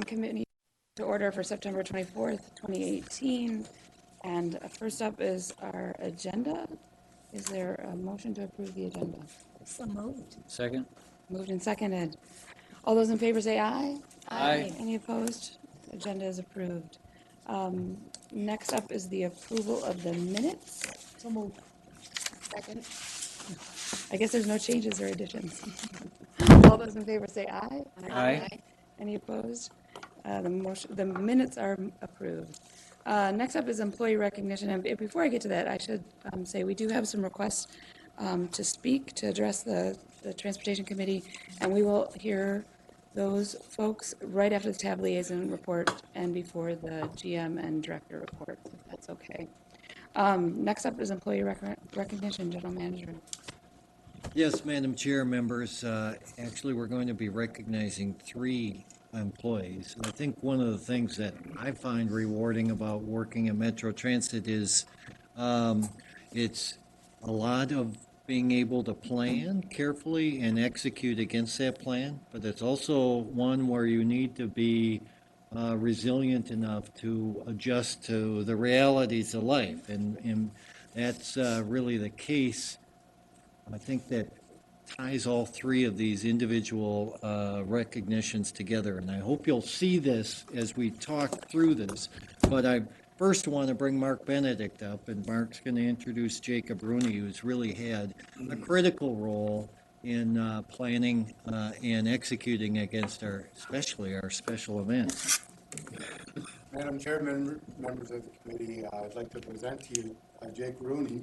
Committee to order for September 24th, 2018. And first up is our agenda. Is there a motion to approve the agenda? So moved. Second? Moved and seconded. All those in favor say aye. Aye. Any opposed? Agenda is approved. Next up is the approval of the minutes. So moved. Second. I guess there's no changes or additions. All those in favor say aye. Aye. Any opposed? The minutes are approved. Next up is employee recognition. And before I get to that, I should say we do have some requests to speak, to address the Transportation Committee, and we will hear those folks right after the tab liaison report and before the GM and director report, if that's okay. Next up is employee recognition, General Manager. Yes, Madam Chair, members, actually we're going to be recognizing 3 employees. I think one of the things that I find rewarding about working at Metro Transit is it's a lot of being able to plan carefully and execute against that plan, but it's also one where you need to be resilient enough to adjust to the realities of life, and that's really the case. I think that ties all 3 of these individual recognitions together, and I hope you'll see this as we talk through this. But I first want to bring Mark Benedict up, and Mark's going to introduce Jacob Rooney, who's really had a critical role in planning and executing against especially our special events. Madam Chairman, members of the committee, I'd like to present to you Jake Rooney.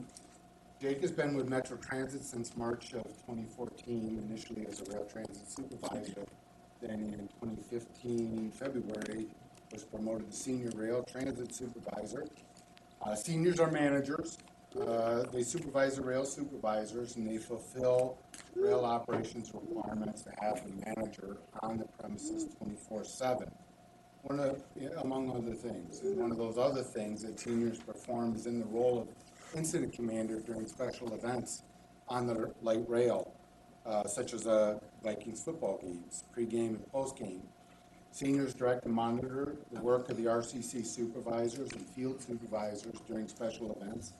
Jake has been with Metro Transit since March of 2014, initially as a rail transit supervisor. Then in 2015, February, was promoted to senior rail transit supervisor. Seniors are managers. They supervise the rail supervisors, and they fulfill rail operations requirements to have the manager on the premises 24/7. Among other things. And one of those other things that seniors perform is in the role of incident commander during special events on the light rail, such as Vikings football games, pregame and postgame. Seniors direct and monitor the work of the RCC supervisors and field supervisors during special events,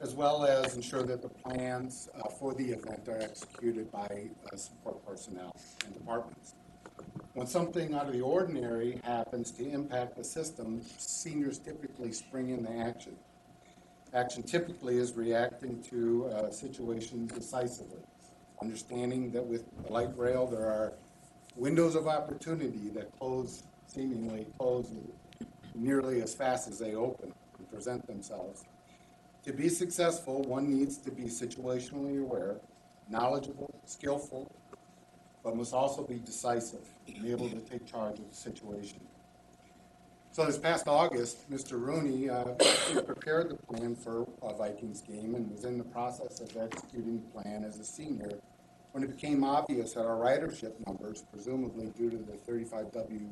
as well as ensure that the plans for the event are executed by support personnel and departments. When something out of the ordinary happens to impact the system, seniors typically spring into action. Action typically is reacting to situations decisively, understanding that with the light rail there are windows of opportunity that seemingly close nearly as fast as they open and present themselves. To be successful, one needs to be situationally aware, knowledgeable, skillful, but must also be decisive and be able to take charge of the situation. So this past August, Mr. Rooney prepared the plan for a Vikings game and was in the process of executing the plan as a senior when it became obvious that our ridership numbers, presumably due to the 35W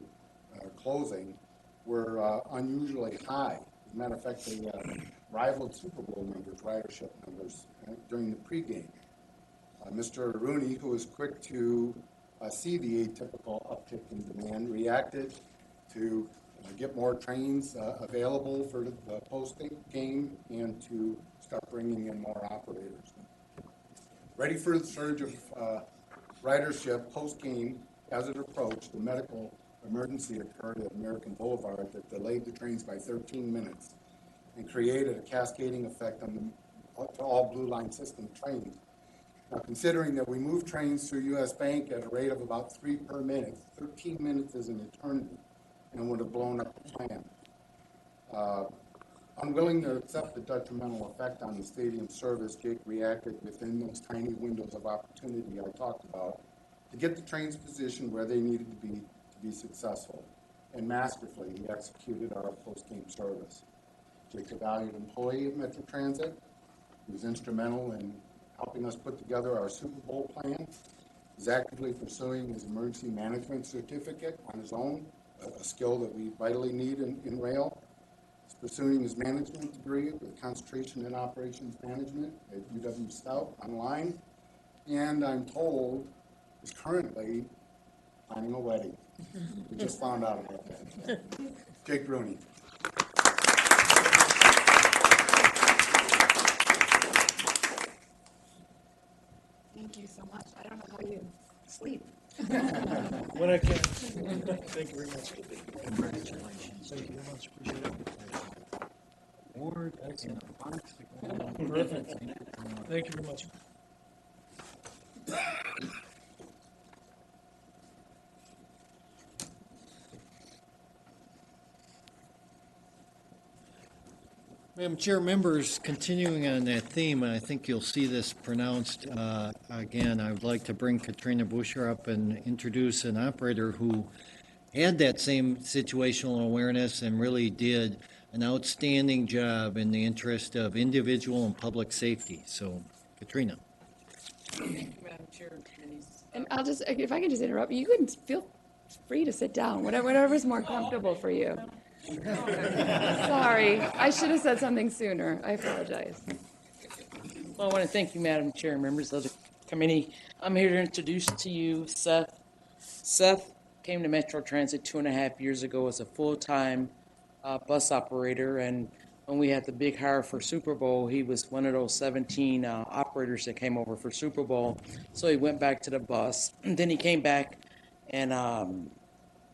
closing, were unusually high. As a matter of fact, they rivaled Super Bowl ridership numbers during the pregame. Mr. Rooney, who was quick to see the atypical uptick in demand, reacted to get more trains available for the post-game and to start bringing in more operators. Ready for the surge of ridership post-game, as it approached, the medical emergency occurred at American Boulevard that delayed the trains by 13 minutes and created a cascading effect on to all Blue Line system trains. Now, considering that we move trains through U.S. Bank at a rate of about 3 per minute, 13 minutes is an eternity and would have blown up the plan. Unwilling to accept the detrimental effect on the stadium service, Jake reacted within those tiny windows of opportunity I talked about to get the trains positioned where they needed to be successful. And masterfully, he executed our post-game service. Jake's a valued employee at Metro Transit. He was instrumental in helping us put together our Super Bowl plan. He's actively pursuing his emergency management certificate on his own, a skill that we vitally need in rail. He's pursuing his management degree with concentration in operations management at UW Stout online. And I'm told is currently planning a wedding. We just found out about that. Jake Rooney. Thank you so much. I don't know how you sleep. When I can. Thank you very much. Congratulations. Thank you very much. Appreciate it. Award, that's in a box to go on. Terrific. Thank you very much. Madam Chair, members, continuing on that theme, and I think you'll see this pronounced again, I would like to bring Katrina Buscher up and introduce an operator who had that same situational awareness and really did an outstanding job in the interest of individual and public safety. So, Katrina. Madam Chair, committees. And I'll just, if I can just interrupt, you can feel free to sit down, whatever's more comfortable for you. Sorry, I should have said something sooner. I apologize. Well, I want to thank you, Madam Chair, members of the committee. I'm here to introduce to you Seth. Seth came to Metro Transit 2.5 years ago as a full-time bus operator, and when we had the big hire for Super Bowl, he was one of those 17 operators that came over for Super Bowl. So he went back to the bus, and then he came back in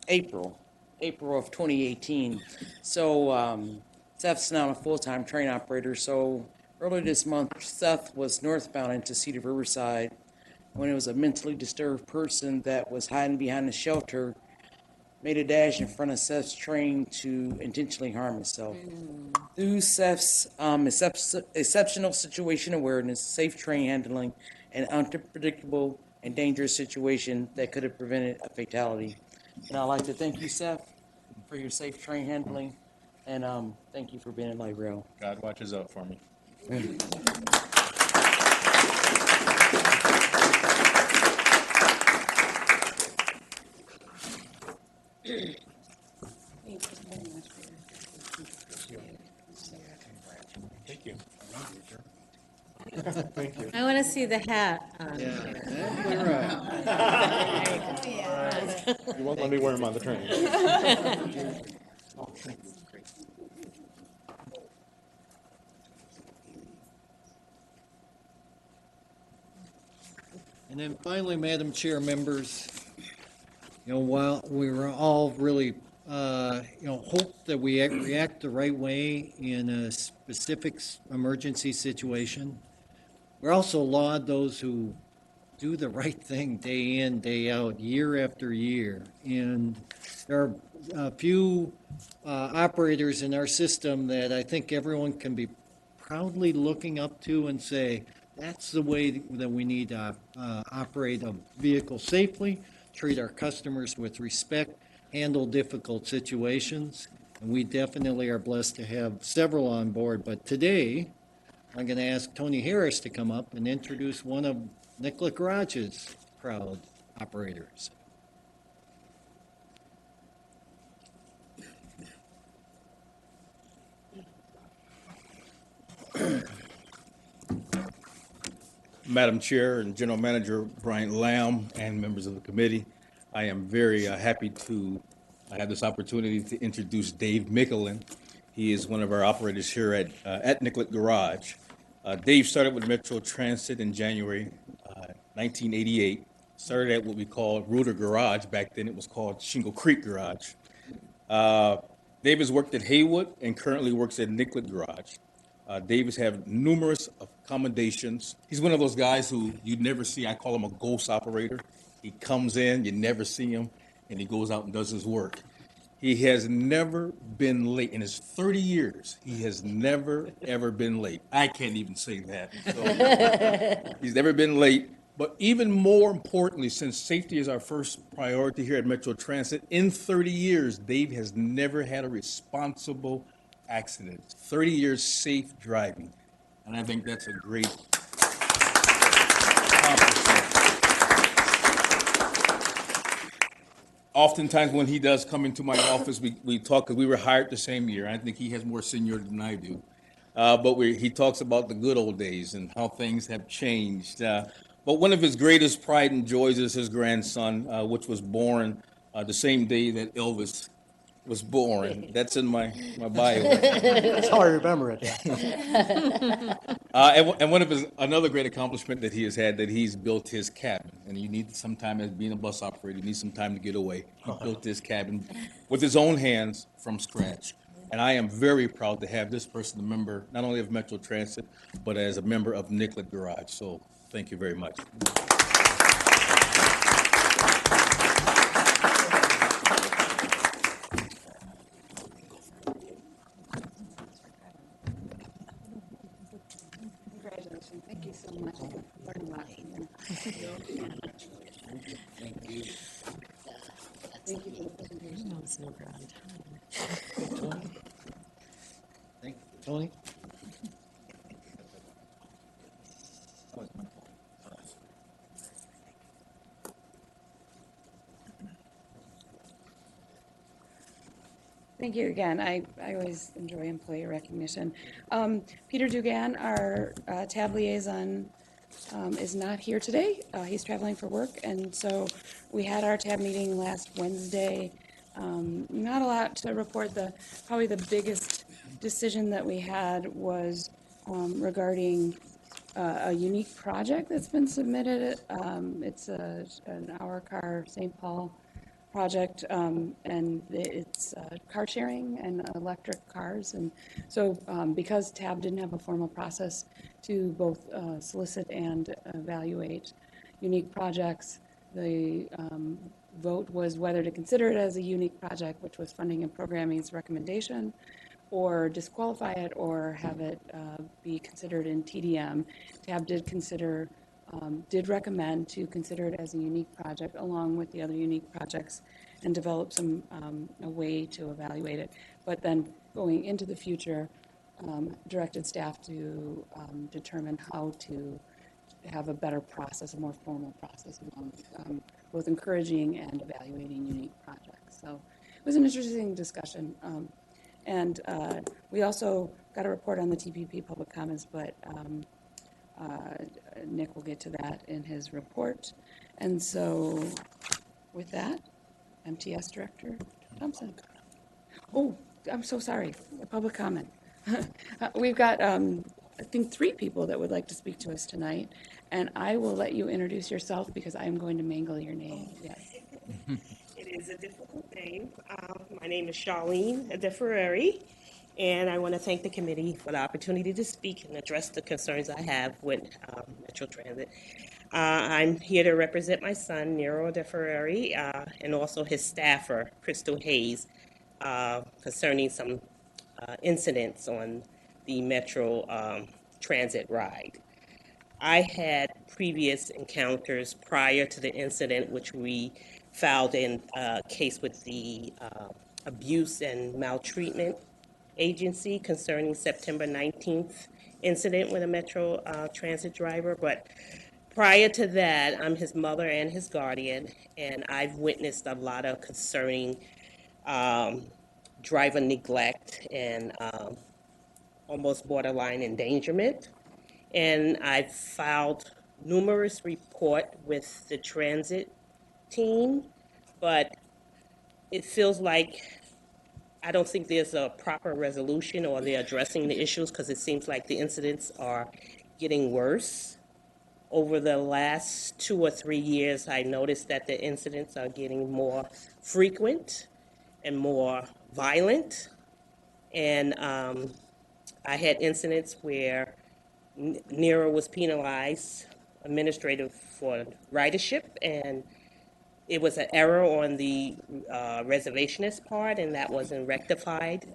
April of 2018. So Seth's now a full-time train operator. So earlier this month, Seth was northbound into Cedar Riverside when it was a mentally disturbed person that was hiding behind a shelter, made a dash in front of Seth's train to intentionally harm himself. Through Seth's exceptional situation awareness, safe train handling, and unpredictable and dangerous situation that could have prevented a fatality. And I'd like to thank you, Seth, for your safe train handling, and thank you for being in light rail. God watches out for me. Thank you. Thank you. I want to see the hat on. Yeah, exactly right. You won't let me wear them on the train. And then finally, Madam Chair, members, while we were all really, hope that we react the right way in a specific emergency situation, we also laud those who do the right thing day in, day out, year after year. And there are a few operators in our system that I think everyone can be proudly looking up to and say, that's the way that we need to operate a vehicle safely, treat our customers with respect, handle difficult situations. And we definitely are blessed to have several on board. But today, I'm going to ask Tony Harris to come up and introduce one of Nicolet Garage's proud operators. Madam Chair and General Manager Brian Lamb and members of the committee, I am very happy to have this opportunity to introduce Dave Mickelen. He is one of our operators here at Nicolet Garage. Dave started with Metro Transit in January 1988. Started at what we call Reuter Garage. Back then it was called Shingle Creek Garage. Dave has worked at Haywood and currently works at Nicolet Garage. Dave has had numerous accommodations. He's one of those guys who you'd never see. I call him a ghost operator. He comes in, you never see him, and he goes out and does his work. He has never been late. In his 30 years, he has never, ever been late. I can't even say that. So, he's never been late. But even more importantly, since safety is our first priority here at Metro Transit, in 30 years, Dave has never had a responsible accident. 30 years safe driving. And I think that's a great accomplishment. Oftentimes when he does come into my office, we talk, because we were hired the same year. I think he has more seniority than I do. But he talks about the good old days and how things have changed. But one of his greatest pride and joys is his grandson, which was born the same day that Elvis was born. That's in my bio. That's how I remember it. And one of his another great accomplishment that he has had, that he's built his cabin. And you need some time, as being a bus operator, you need some time to get away. He built his cabin with his own hands from scratch. And I am very proud to have this person a member not only of Metro Transit, but as a member of Nicollet Garage. So thank you very much. Congratulations. Thank you so much. Learned a lot from you. Thank you for the presentation. Thank you. Tony? Thank you again. I always enjoy employee recognition. Peter Dugan, our tab liaison, is not here today. He's traveling for work, and so we had our tab meeting last Wednesday. Not a lot to report. Probably the biggest decision that we had was regarding a unique project that's been submitted. It's an Our Car St. Paul project, and it's car sharing and electric cars. And so because TAB didn't have a formal process to both solicit and evaluate unique projects, the vote was whether to consider it as a unique project, which was Funding and Programming's recommendation, or disqualify it, or have it be considered in TDM. TAB did recommend to consider it as a unique project along with the other unique projects and develop a way to evaluate it. But then going into the future, directed staff to determine how to have a better process, a more formal process along both encouraging and evaluating unique projects. So it was an interesting discussion. And we also got a report on the TPP public comments, but Nick will get to that in his report. And so with that, MTS Director Thompson. Oh, I'm so sorry, a public comment. We've got, I think, 3 people that would like to speak to us tonight, and I will let you introduce yourself because I am going to mangle your name. Yes. It is a difficult name. My name is Charlene DeFerrari, and I want to thank the committee for the opportunity to speak and address the concerns I have with Metro Transit. I'm here to represent my son, Nero DeFerrari, and also his staffer, Crystal Hayes, concerning some incidents on the Metro Transit ride. I had previous encounters prior to the incident, which we filed in a case with the Abuse and Maltreatment Agency concerning September 19th incident with a Metro Transit driver. But prior to that, I'm his mother and his guardian, and I've witnessed a lot of concerning driver neglect and almost borderline endangerment. And I've filed numerous reports with the transit team, but it feels like I don't think there's a proper resolution or they're addressing the issues, because it seems like the incidents are getting worse. Over the last 2 or 3 years, I noticed that the incidents are getting more frequent and more violent. And I had incidents where Nero was penalized administrative for ridership, and it was an error on the reservationist part, and that wasn't rectified.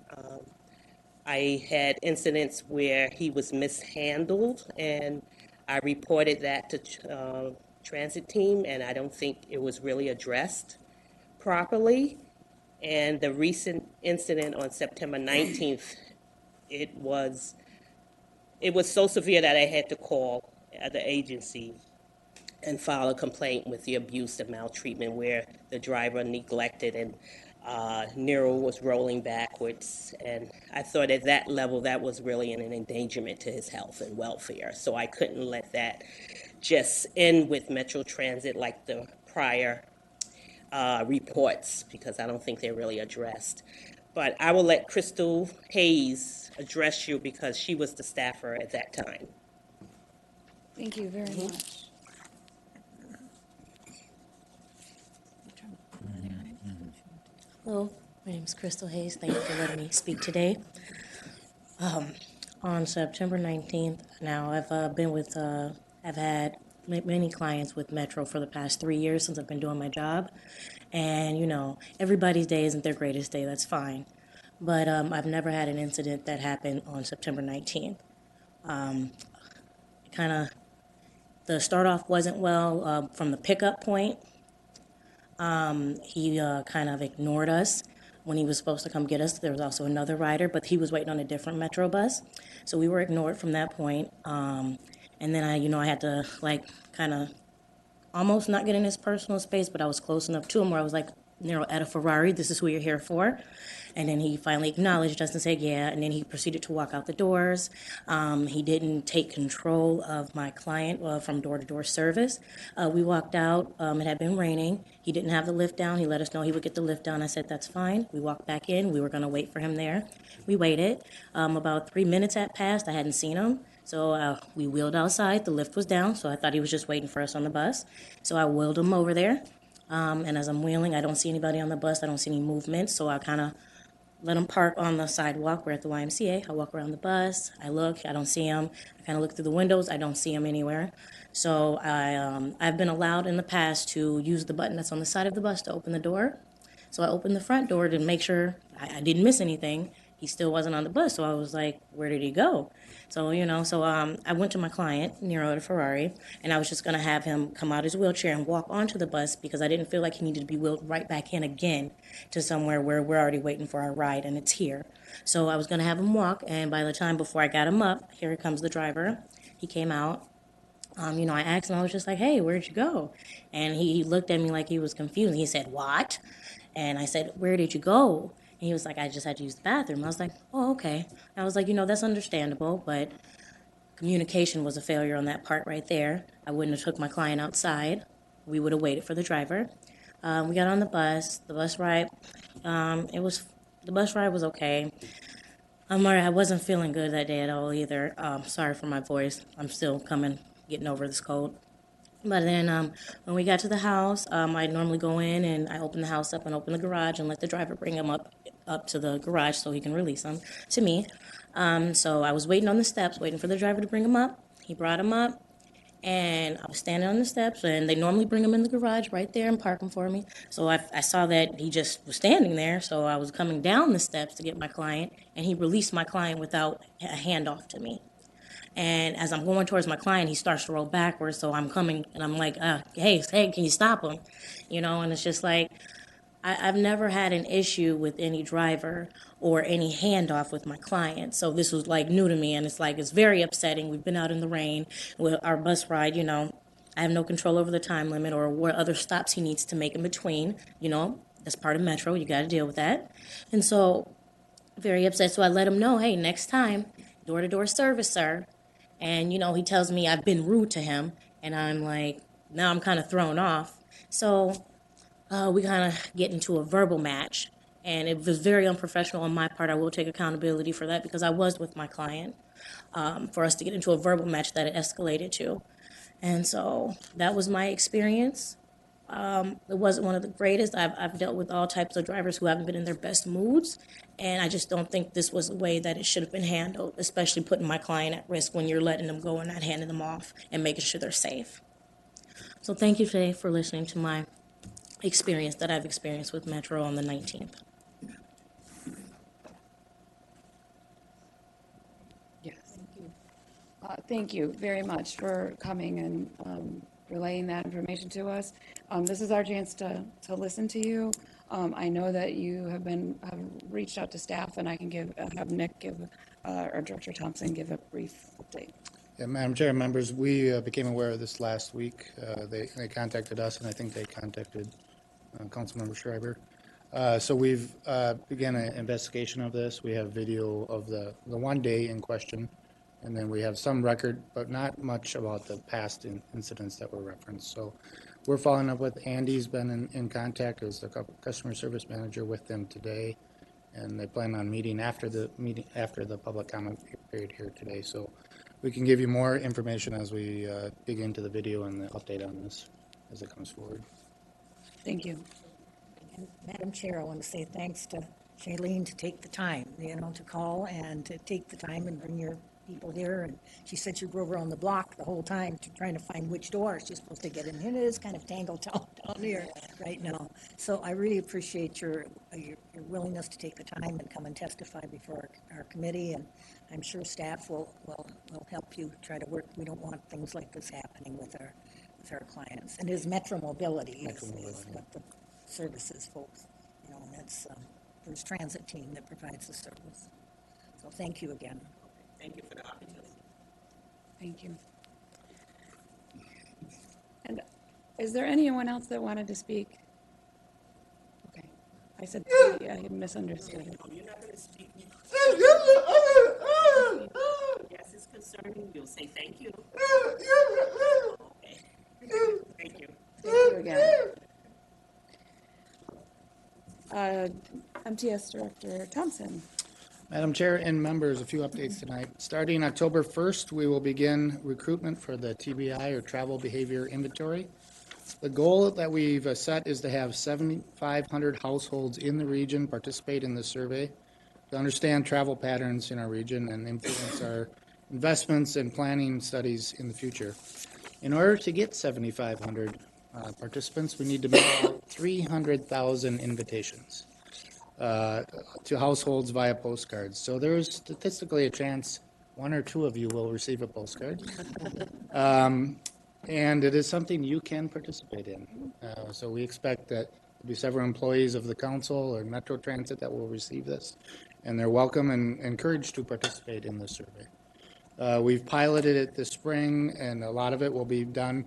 I had incidents where he was mishandled, and I reported that to transit team, and I don't think it was really addressed properly. And the recent incident on September 19th, it was so severe that I had to call the agency and file a complaint with the abuse and maltreatment, where the driver neglected and Nero was rolling backwards. And I thought at that level that was really an endangerment to his health and welfare. So I couldn't let that just end with Metro Transit like the prior reports because I don't think they're really addressed. But I will let Crystal Hayes address you because she was the staffer at that time. Thank you very much. Hello, my name is Crystal Hayes. Thank you for letting me speak today. On September 19th, now I've had many clients with Metro for the past 3 years since I've been doing my job. And, you know, everybody's day isn't their greatest day, that's fine. But I've never had an incident that happened on September 19th. The start off wasn't well from the pickup point. He kind of ignored us when he was supposed to come get us. There was also another rider, but he was waiting on a different Metro bus. So we were ignored from that point. And then I had to kind of almost not get in his personal space, but I was close enough to him where I was like, at a Ferrari, this is who you're here for. And then he finally acknowledged us and said, yeah. And then he proceeded to walk out the doors. He didn't take control of my client from door-to-door service. We walked out. It had been raining. He didn't have the lift down. He let us know he would get the lift down. I said, that's fine. We walked back in. We were going to wait for him there. We waited. About 3 minutes had passed. I hadn't seen him. So we wheeled outside. The lift was down, so I thought he was just waiting for us on the bus. So I wheeled him over there. And as I'm wheeling, I don't see anybody on the bus. I don't see any movement. So I kind of let him park on the sidewalk. We're at the YMCA. I walk around the bus. I look. I don't see him. I kind of look through the windows. I don't see him anywhere. So I've been allowed in the past to use the button that's on the side of the bus to open the door. So I opened the front door to make sure I didn't miss anything. He still wasn't on the bus. So I was like, where did he go? So, I went to my client, Nero at a Ferrari, and I was just going to have him come out his wheelchair and walk onto the bus because I didn't feel like he needed to be wheeled right back in again to somewhere where we're already waiting for our ride and it's here. So I was going to have him walk, and by the time before I got him up, here comes the driver. He came out. I asked him, I was just like, hey, where'd you go? And he looked at me like he was confused. He said, what? And I said, where did you go? And he was like, I just had to use the bathroom. I was like, oh, okay. And I was like, that's understandable, but communication was a failure on that part right there. I wouldn't have took my client outside. We would have waited for the driver. We got on the bus. The bus ride, the bus ride was okay. I wasn't feeling good that day at all either. Sorry for my voice. I'm still getting over this cold. But then when we got to the house, I normally go in and I open the house up and open the garage and let the driver bring him up to the garage so he can release him to me. So I was waiting on the steps, waiting for the driver to bring him up. He brought him up, and I was standing on the steps, and they normally bring him in the garage right there and park him for me. So I saw that he just was standing there, so I was coming down the steps to get my client, and he released my client without a handoff to me. And as I'm going towards my client, he starts to roll backwards. So I'm coming and I'm like, hey, can you stop him? And it's just like, I've never had an issue with any driver or any handoff with my client. So this was like new to me. And it's very upsetting. We've been out in the rain with our bus ride, I have no control over the time limit or what other stops he needs to make in between. That's part of Metro. You got to deal with that. And so very upset. So I let him know, hey, next time, door-to-door service, sir. And, he tells me I've been rude to him. And I'm like, now I'm kind of thrown off. So we kind of get into a verbal match. And it was very unprofessional on my part. I will take accountability for that because I was with my client for us to get into a verbal match that it escalated to. And so that was my experience. It wasn't one of the greatest. I've dealt with all types of drivers who haven't been in their best moods, and I just don't think this was the way that it should have been handled, especially putting my client at risk when you're letting them go and not handing them off and making sure they're safe. So thank you today for listening to my experience that I've experienced with Metro on the 19th. Yes. Thank you very much for coming and relaying that information to us. This is our chance to listen to you. I know that you have reached out to staff, and I can have Nick or Director Thompson give a brief update. Yeah, Madam Chair, members, we became aware of this last week. They contacted us, and I think they contacted Councilmember Schreiber. So we've began an investigation of this. We have video of the one day in question, and then we have some record, but not much about the past incidents that were referenced. So we're following up with, Andy's been in contact as the customer service manager with them today, and they plan on meeting after the public comment period here today. So we can give you more information as we dig into the video and the update on this as it comes forward. Thank you. And Madam Chair, I want to say thanks to Shailene to take the time, to call and to take the time and bring your people here. And she said she drove around the block the whole time trying to find which door she's supposed to get in. And it is kind of tangled down here right now. So I really appreciate your willingness to take the time and come and testify before our committee. And I'm sure staff will help you try to work. We don't want things like this happening with our clients. And his Metro Mobility is what the services folks, and that's there's transit team that provides the service. So thank you again. Thank you for the opportunity. Thank you. And is there anyone else that wanted to speak? Okay. I said, I misunderstood. No, you're not going to speak. Yes, it's concerning. You'll say thank you. Okay. Thank you. Thank you again. MTS Director Thompson. Madam Chair and members, a few updates tonight. Starting October 1st, we will begin recruitment for the TBI, or Travel Behavior Inventory. The goal that we've set is to have 7,500 households in the region participate in this survey to understand travel patterns in our region and influence our investments and planning studies in the future. In order to get 7,500 participants, we need to mail out 300,000 invitations to households via postcards. So there's statistically a chance one or two of you will receive a postcard. And it is something you can participate in. So we expect that there'll be several employees of the council or Metro Transit that will receive this, and they're welcome and encouraged to participate in this survey. We've piloted it this spring, and a lot of it will be done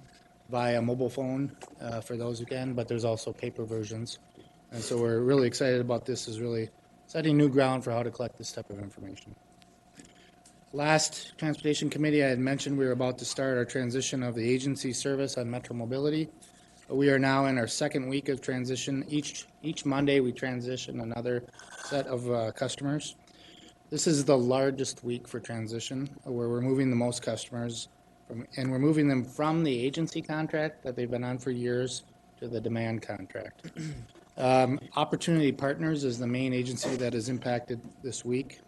via mobile phone for those who can, but there's also paper versions. And so we're really excited about this, is really setting new ground for how to collect this type of information. Last Transportation Committee, I had mentioned we were about to start our transition of the agency service on Metro Mobility. We are now in our second week of transition. Each Monday we transition another set of customers. This is the largest week for transition, where we're moving the most customers, and we're moving them from the agency contract that they've been on for years to the demand contract. Opportunity Partners is the main agency that is impacted this week.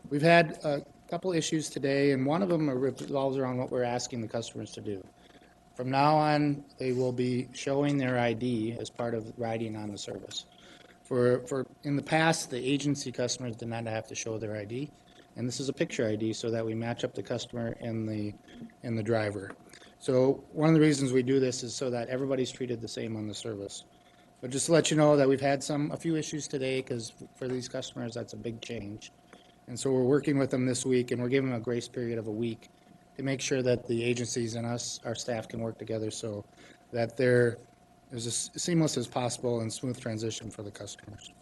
We've had a couple issues today, and one of them revolves around what we're asking the customers to do. From now on, they will be showing their ID as part of riding on the service. For in the past, the agency customers did not have to show their ID, and this is a picture ID so that we match up the customer and the driver. So one of the reasons we do this is so that everybody's treated the same on the service. But just to let you know that we've had a few issues today, because for these customers, that's a big change. And so we're working with them this week, and we're giving them a grace period of a week to make sure that the agencies and us, our staff, can work together so that there's as seamless as possible and smooth transition for the customers.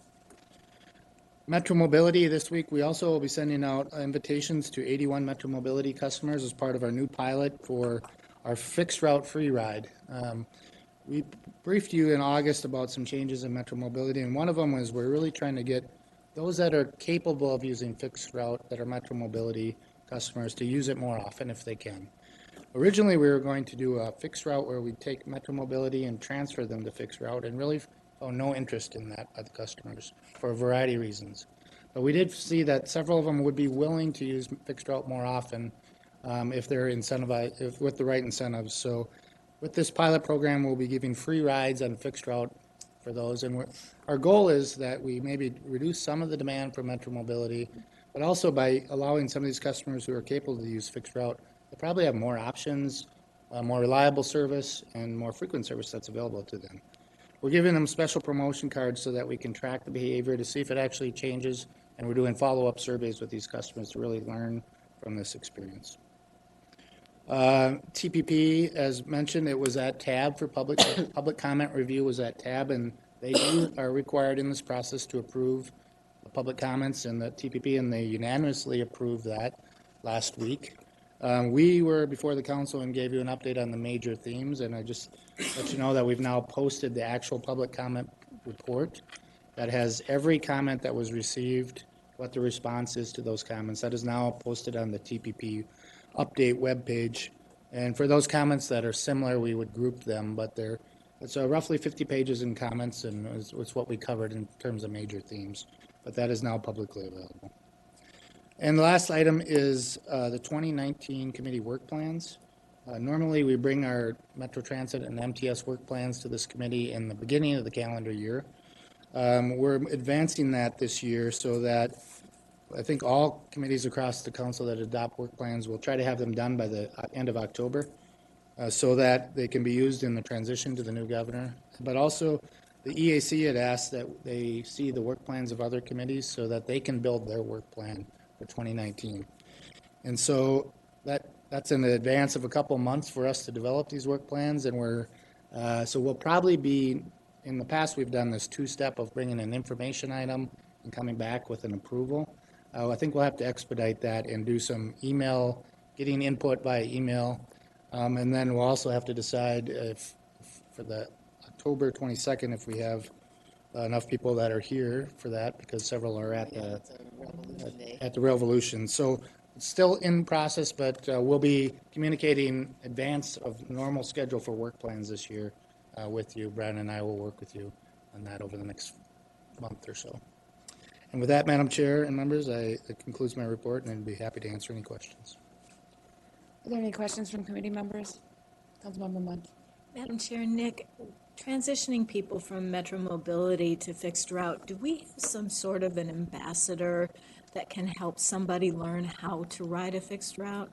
Metro Mobility this week, we also will be sending out invitations to 81 Metro Mobility customers as part of our new pilot for our fixed route free ride. We briefed you in August about some changes in Metro Mobility, and one of them was we're really trying to get those that are capable of using fixed route, that are Metro Mobility customers, to use it more often if they can. Originally, we were going to do a fixed route where we take Metro Mobility and transfer them to fixed route, and really found no interest in that by the customers for a variety of reasons. But we did see that several of them would be willing to use fixed route more often if they're incentivized, with the right incentives. So with this pilot program, we'll be giving free rides on fixed route for those. And our goal is that we maybe reduce some of the demand for Metro Mobility, but also by allowing some of these customers who are capable to use fixed route, they probably have more options, more reliable service, and more frequent service that's available to them. We're giving them special promotion cards so that we can track the behavior to see if it actually changes, and we're doing follow-up surveys with these customers to really learn from this experience. TPP, as mentioned, it was at tab for public comment review was at tab, and they are required in this process to approve the public comments in the TPP, and they unanimously approved that last week. We were before the council and gave you an update on the major themes, and I just let you know that we've now posted the actual public comment report that has every comment that was received, what the response is to those comments. That is now posted on the TPP update webpage. And for those comments that are similar, we would group them, but it's roughly 50 pages in comments, and it's what we covered in terms of major themes. But that is now publicly available. And the last item is the 2019 committee work plans. Normally, we bring our Metro Transit and MTS work plans to this committee in the beginning of the calendar year. We're advancing that this year so that I think all committees across the council that adopt work plans will try to have them done by the end of October so that they can be used in the transition to the new governor. But also, the EAC had asked that they see the work plans of other committees so that they can build their work plan for 2019. And so that's in advance of a couple months for us to develop these work plans, and so we'll probably be, in the past we've done this two-step of bringing an information item and coming back with an approval. I think we'll have to expedite that and do some getting input by email, and then we'll also have to decide if for the October 22nd, if we have enough people that are here for that, because several are at the Revolution. So it's still in process, but we'll be communicating advance of normal schedule for work plans this year with you. Brad and I will work with you on that over the next month or so. And with that, Madam Chair and members, that concludes my report, and I'd be happy to answer any questions. Are there any questions from committee members? Councilmember Mudd. Madam Chair, Nick, transitioning people from Metro Mobility to fixed route, do we have some sort of an ambassador that can help somebody learn how to ride a fixed route?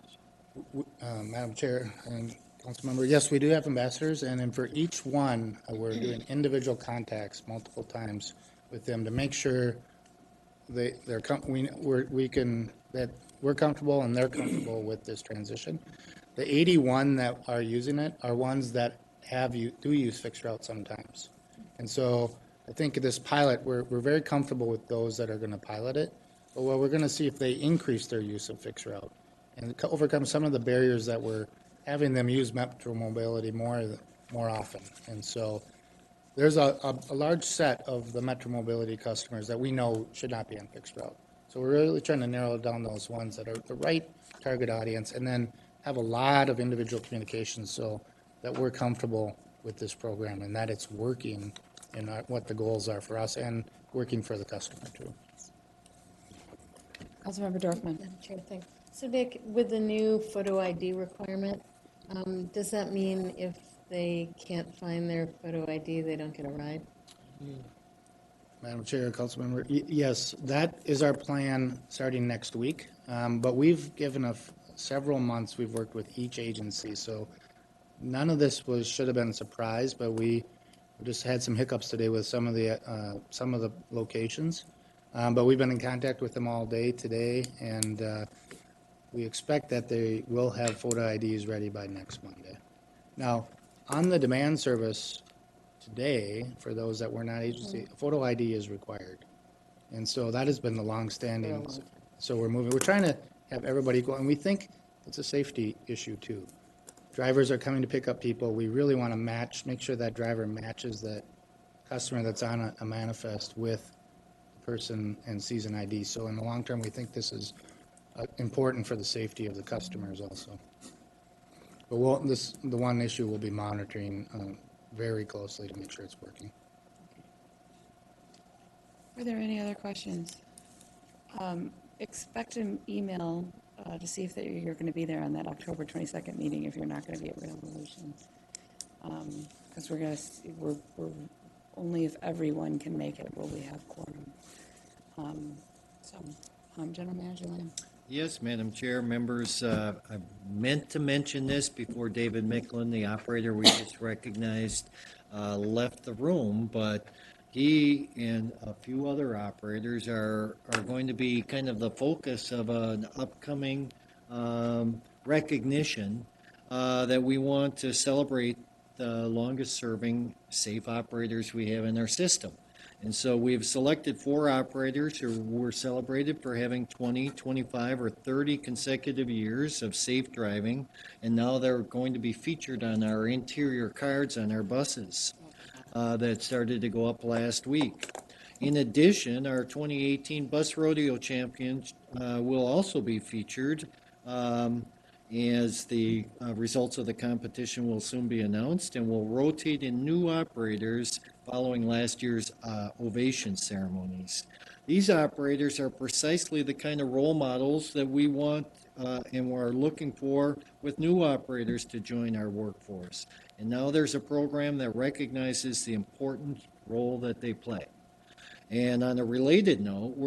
Madam Chair and Councilmember, yes, we do have ambassadors, and then for each one, we're doing individual contacts multiple times with them to make sure we're comfortable and they're comfortable with this transition. The 81 that are using it are ones that do use fixed route sometimes. And so I think this pilot, we're very comfortable with those that are going to pilot it. But what we're going to see if they increase their use of fixed route and overcome some of the barriers that we're having them use Metro Mobility more often. And so there's a large set of the Metro Mobility customers that we know should not be on fixed route. So we're really trying to narrow down those ones that are the right target audience, and then have a lot of individual communications so that we're comfortable with this program and that it's working and what the goals are for us and working for the customer too. Councilmember Dorfman. Madam Chair, thanks. So Nick, with the new photo ID requirement, does that mean if they can't find their photo ID, they don't get a ride? Madam Chair, Councilmember, yes, that is our plan starting next week. But we've given several months we've worked with each agency, so none of this should have been a surprise, but we just had some hiccups today with some of the locations. But we've been in contact with them all day today, and we expect that they will have photo IDs ready by next Monday. Now, on the demand service today, for those that were not agency, photo ID is required. And so that has been the long-standing. So we're trying to have everybody go, and we think it's a safety issue too. Drivers are coming to pick up people. We really want to make sure that driver matches that customer that's on a manifest with the person and sees an ID. So in the long term, we think this is important for the safety of the customers also. But the one issue we'll be monitoring very closely to make sure it's working. Are there any other questions? Expect an email to see if you're going to be there on that October 22nd meeting if you're not going to be at Revolution. Because we're only if everyone can make it will we have quorum. General Manager Lamb. Yes, Madam Chair, members, I meant to mention this before David Mickelen, the operator we just recognized, left the room, but he and a few other operators are going to be kind of the focus of an upcoming recognition that we want to celebrate the longest serving safe operators we have in our system. And so we've selected 4 operators who were celebrated for having 20, 25, or 30 consecutive years of safe driving, and now they're going to be featured on our interior cards on our buses that started to go up last week. In addition, our 2018 Bus Rodeo Champions will also be featured as the results of the competition will soon be announced, and will rotate in new operators following last year's ovation ceremonies. These operators are precisely the kind of role models that we want and we're looking for with new operators to join our workforce. And now there's a program that recognizes the important role that they play. And on a related note,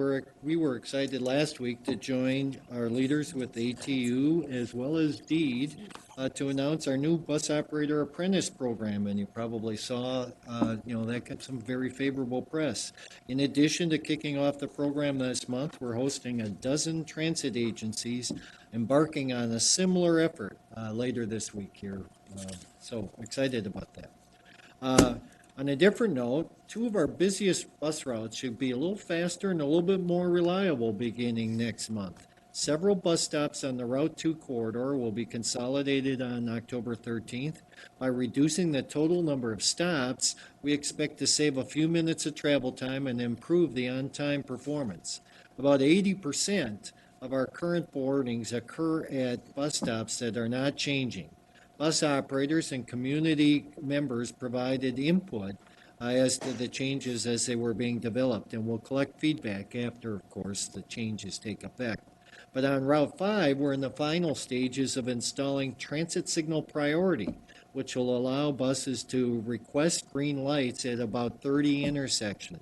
we were excited last week to join our leaders with ATU as well as DEED to announce our new bus operator apprentice program. And you probably saw, that got some very favorable press. In addition to kicking off the program this month, we're hosting a dozen transit agencies embarking on a similar effort later this week here. So excited about that. On a different note, 2 of our busiest bus routes should be a little faster and a little bit more reliable beginning next month. Several bus stops on the Route 2 corridor will be consolidated on October 13th. By reducing the total number of stops, we expect to save a few minutes of travel time and improve the on-time performance. About 80% of our current boardings occur at bus stops that are not changing. Bus operators and community members provided input as to the changes as they were being developed, and we'll collect feedback after, of course, the changes take effect. But on Route 5, we're in the final stages of installing transit signal priority, which will allow buses to request green lights at about 30 intersections.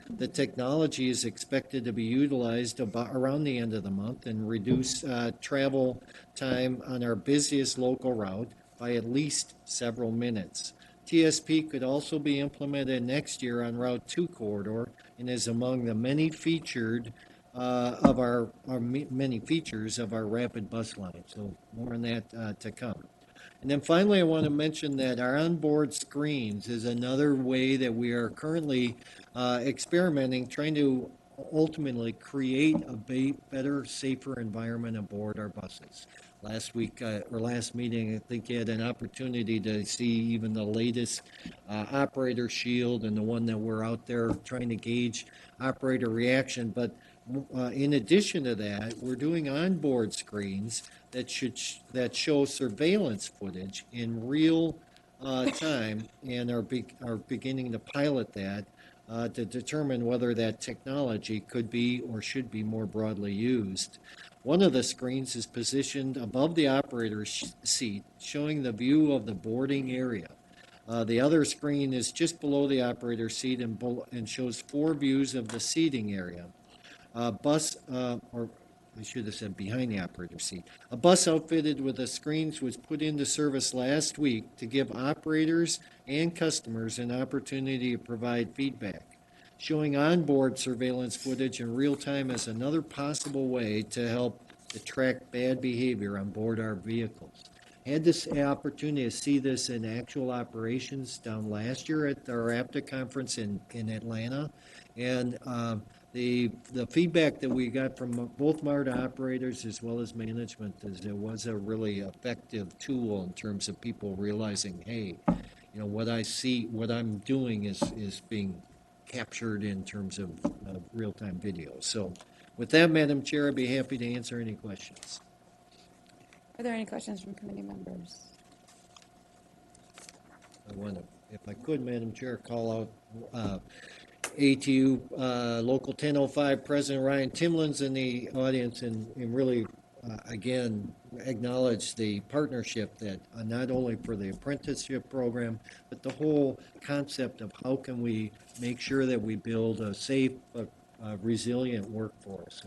The technology is expected to be utilized around the end of the month and reduce travel time on our busiest local route by at least several minutes. TSP could also be implemented next year on Route 2 corridor and is among the many featured many features of our rapid bus line. So more on that to come. And then finally, I want to mention that our onboard screens is another way that we are currently experimenting, trying to ultimately create a better, safer environment aboard our buses. Last week, or last meeting, I think you had an opportunity to see even the latest operator shield and the one that we're out there trying to gauge operator reaction. But in addition to that, we're doing onboard screens that show surveillance footage in real time, and are beginning to pilot that to determine whether that technology could be or should be more broadly used. One of the screens is positioned above the operator's seat, showing the view of the boarding area. The other screen is just below the operator's seat and shows 4 views of the seating area. Or I should have said behind the operator's seat. A bus outfitted with the screens was put into service last week to give operators and customers an opportunity to provide feedback. Showing onboard surveillance footage in real time is another possible way to help to track bad behavior on board our vehicles. I had this opportunity to see this in actual operations down last year at our APTA conference in Atlanta, and the feedback that we got from both MARTA operators as well as management is it was a really effective tool in terms of people realizing, hey, what I see, what I'm doing is being captured in terms of real-time video. So with that, Madam Chair, I'd be happy to answer any questions. Are there any questions from committee members? I want to, if I could, Madam Chair, call out ATU Local 1005 President Ryan Timlin's in the audience and really, again, acknowledge the partnership that not only for the apprenticeship program, but the whole concept of how can we make sure that we build a safe, resilient workforce,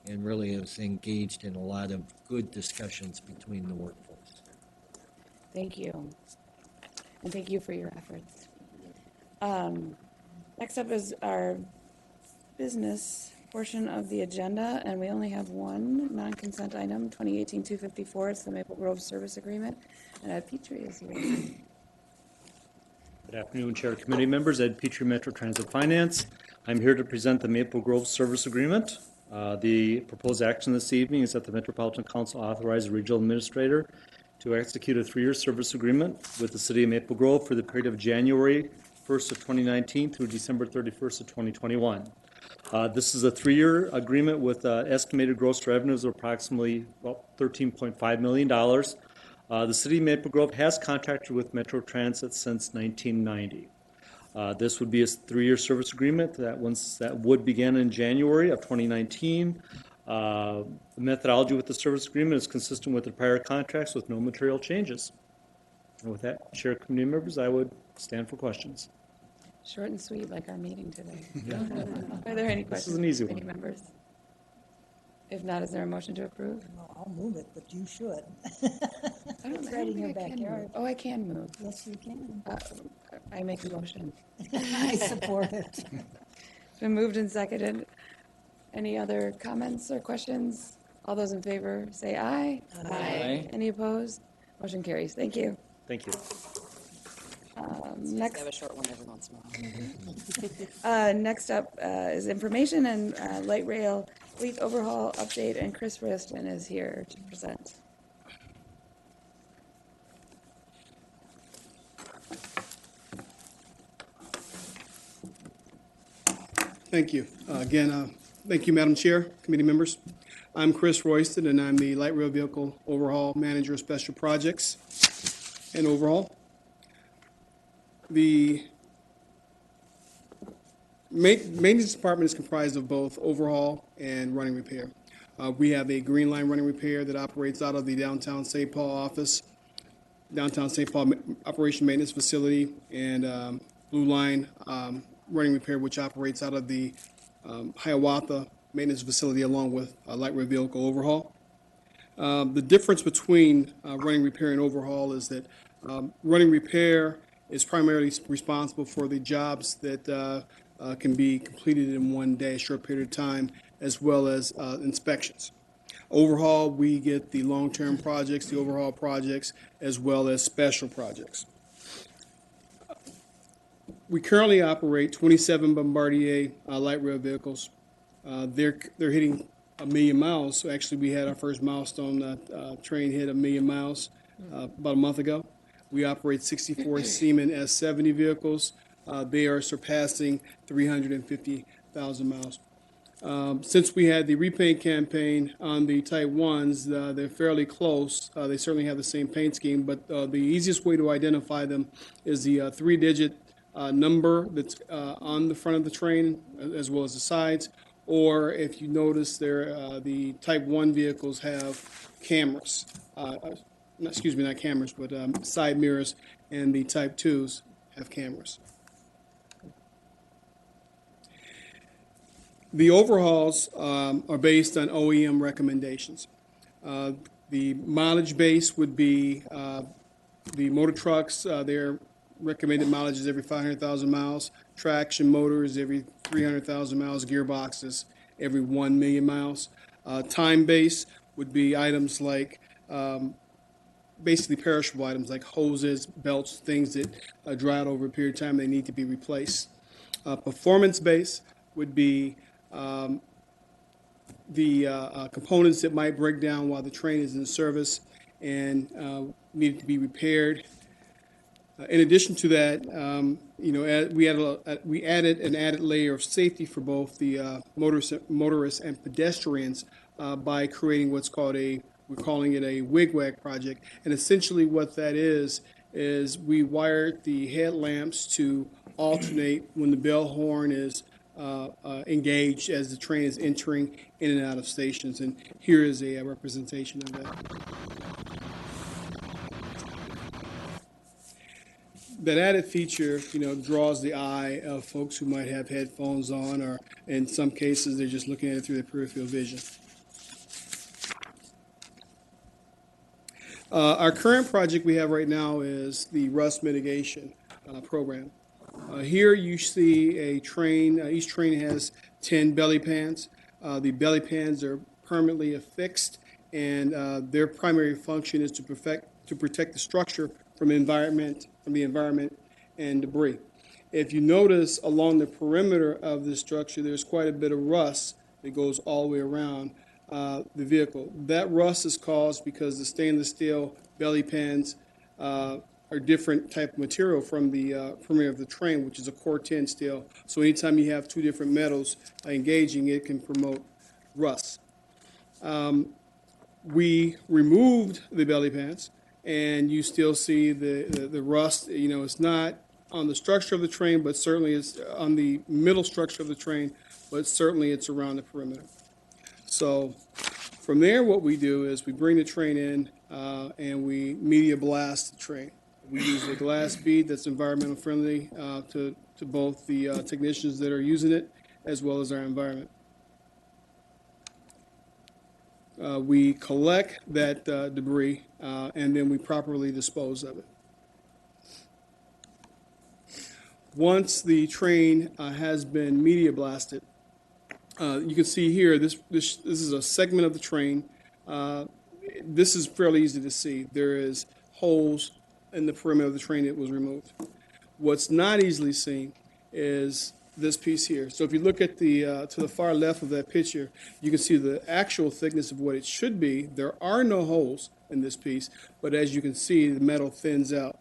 and really is engaged in a lot of good discussions between the workforce. Thank you. And thank you for your efforts. Next up is our business portion of the agenda, and we only have one non-consent item, 2018-254. It's the Maple Grove Service Agreement, and Petrie is here. Good afternoon, Chair, committee members. Ed Petrie, Metro Transit Finance. I'm here to present the Maple Grove Service Agreement. The proposed action this evening is that the Metropolitan Council authorize the regional administrator to execute a 3-year service agreement with the City of Maple Grove for the period of January 1st of 2019 through December 31st of 2021. This is a 3-year agreement with estimated gross revenues of approximately $13.5 million. The City of Maple Grove has contracted with Metro Transit since 1990. This would be a 3-year service agreement that would begin in January of 2019. The methodology with the service agreement is consistent with the prior contracts with no material changes. And with that, Chair, committee members, I would stand for questions. Short and sweet, like our meeting today. Are there any questions? This is an easy from any one. members? If not, is there a motion to approve? Well, I'll move it, but you should. I don't, It's right in your think I can backyard. move. Oh, I can move. Yes, you can. I make a motion. I support it. It's been moved and seconded. Any other comments or questions? All those in favor say aye. Aye. Any opposed? Motion carries. Thank you. Thank you. Next, Have a short one every once in a while. next up is information and light rail fleet overhaul update, and Chris Riston is here to present. Thank you. Again, thank you, Madam Chair, committee members. I'm Chris Royston, and I'm the Light Rail Vehicle Overhaul Manager of Special Projects and Overhaul. The maintenance department is comprised of both overhaul and running repair. We have a Green Line running repair that operates out of the downtown St. Paul office, downtown St. Paul Operation Maintenance Facility, and Blue Line running repair, which operates out of the Hiawatha Maintenance Facility, along with light rail vehicle overhaul. The difference between running repair and overhaul is that running repair is primarily responsible for the jobs that can be completed in one day, a short period of time, as well as inspections. Overhaul, we get the long-term projects, the overhaul projects, as well as special projects. We currently operate 27 Bombardier light rail vehicles. They're hitting 1 million miles. So actually, we had our first milestone train hit 1 million miles about a month ago. We operate 64 Siemens S70 vehicles. They are surpassing 350,000 miles. Since we had the repaint campaign on the Type 1s, they're fairly close. They certainly have the same paint scheme, but the easiest way to identify them is the 3-digit number that's on the front of the train, as well as the sides. Or if you notice, the Type 1 vehicles have cameras. Excuse me, not cameras, but side mirrors, and the Type 2s have cameras. The overhauls are based on OEM recommendations. The mileage base would be the motor trucks, their recommended mileage is every 500,000 miles, traction motors every 300,000 miles, gearboxes every 1 million miles. Time base would be items like basically perishable items like hoses, belts, things that dry out over a period of time, they need to be replaced. Performance base would be the components that might break down while the train is in service and needed to be repaired. In addition to that, we added an added layer of safety for both the motorists and pedestrians by creating what's called we're calling it a wigwag project. And essentially what that is we wired the headlamps to alternate when the bell horn is engaged as the train is entering in and out of stations. And here is a representation of that. That added feature, draws the eye of folks who might have headphones on, or in some cases, they're just looking at it through their peripheral vision. Our current project we have right now is the rust mitigation program. Here you see a train. Each train has 10 belly pans. The belly pans are permanently affixed, and their primary function is to protect the structure from the environment and debris. If you notice along the perimeter of the structure, there's quite a bit of rust that goes all the way around the vehicle. That rust is caused because the stainless steel belly pans are different type of material from the perimeter of the train, which is a core 10 steel. So anytime you have two different metals engaging, it can promote rust. We removed the belly pans, and you still see the rust. You know, it's not on the structure of the train, but certainly it's on the middle structure of the train, but certainly it's around the perimeter. So from there, what we do is we bring the train in and we media blast the train. We use a glass bead that's environmental friendly to both the technicians that are using it as well as our environment. We collect that debris and then we properly dispose of it. Once the train has been media blasted, you can see here, this is a segment of the train. This is fairly easy to see. There is holes in the perimeter of the train that was removed. What's not easily seen is this piece here. So if you look at the to the far left of that picture, you can see the actual thickness of what it should be. There are no holes in this piece, but as you can see, the metal thins out.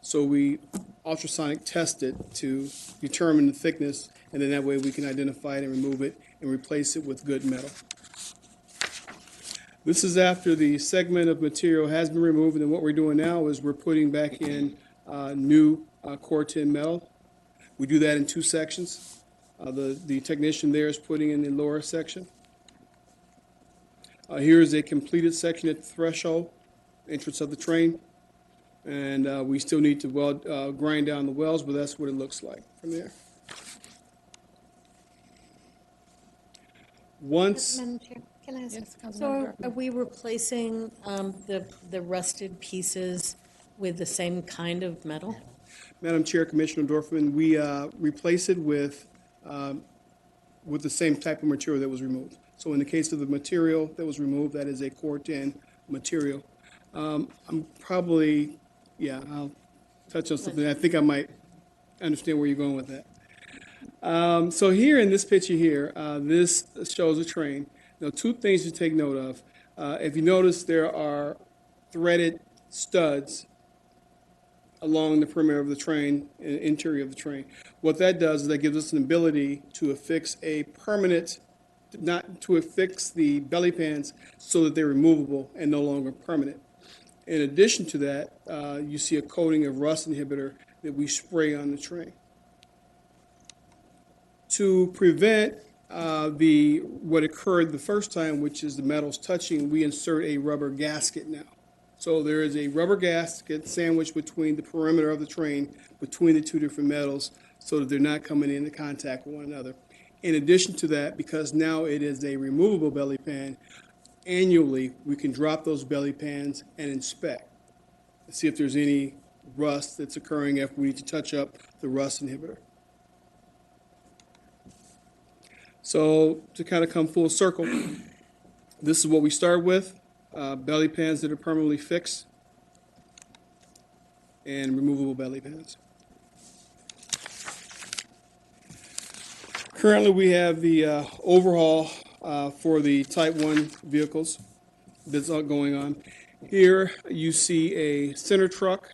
So we ultrasonic test it to determine the thickness, and then that way we can identify it and remove it and replace it with good metal. This is after the segment of material has been removed, and what we're doing now is we're putting back in new core 10 metal. We do that in two sections. The technician there is putting in the lower section. Here is a completed section at the threshold, entrance of the train. And we still need to grind down the welds, but that's what it looks like from there. Once, Madam Chair, can I ask? Yes, So are we replacing the rusted pieces with the same kind of metal? Madam Chair, Commissioner Dorfman, we replace it with the same type of material that was removed. So in the case of the material that was removed, that is a core 10 material. I'm probably, I'll touch on something. I think I might understand where you're going with that. So here in this picture here, this shows a train. Now, two things to take note of. If you notice, there are threaded studs along the perimeter of the train, interior of the train. What that does is that gives us an ability to affix a permanent, not to affix the belly pans so that they're removable and no longer permanent. In addition to that, you see a coating of rust inhibitor that we spray on the train. To prevent what occurred the first time, which is the metals touching, we insert a rubber gasket now. So there is a rubber gasket sandwiched between the perimeter of the train, between the two different metals, so that they're not coming into contact with one another. In addition to that, because now it is a removable belly pan, annually we can drop those belly pans and inspect and see if there's any rust that's occurring if we need to touch up the rust inhibitor. So to kind of come full circle, this is what we start with. Belly pans that are permanently fixed and removable belly pans. Currently, we have the overhaul for the Type 1 vehicles that's going on. Here you see a center truck.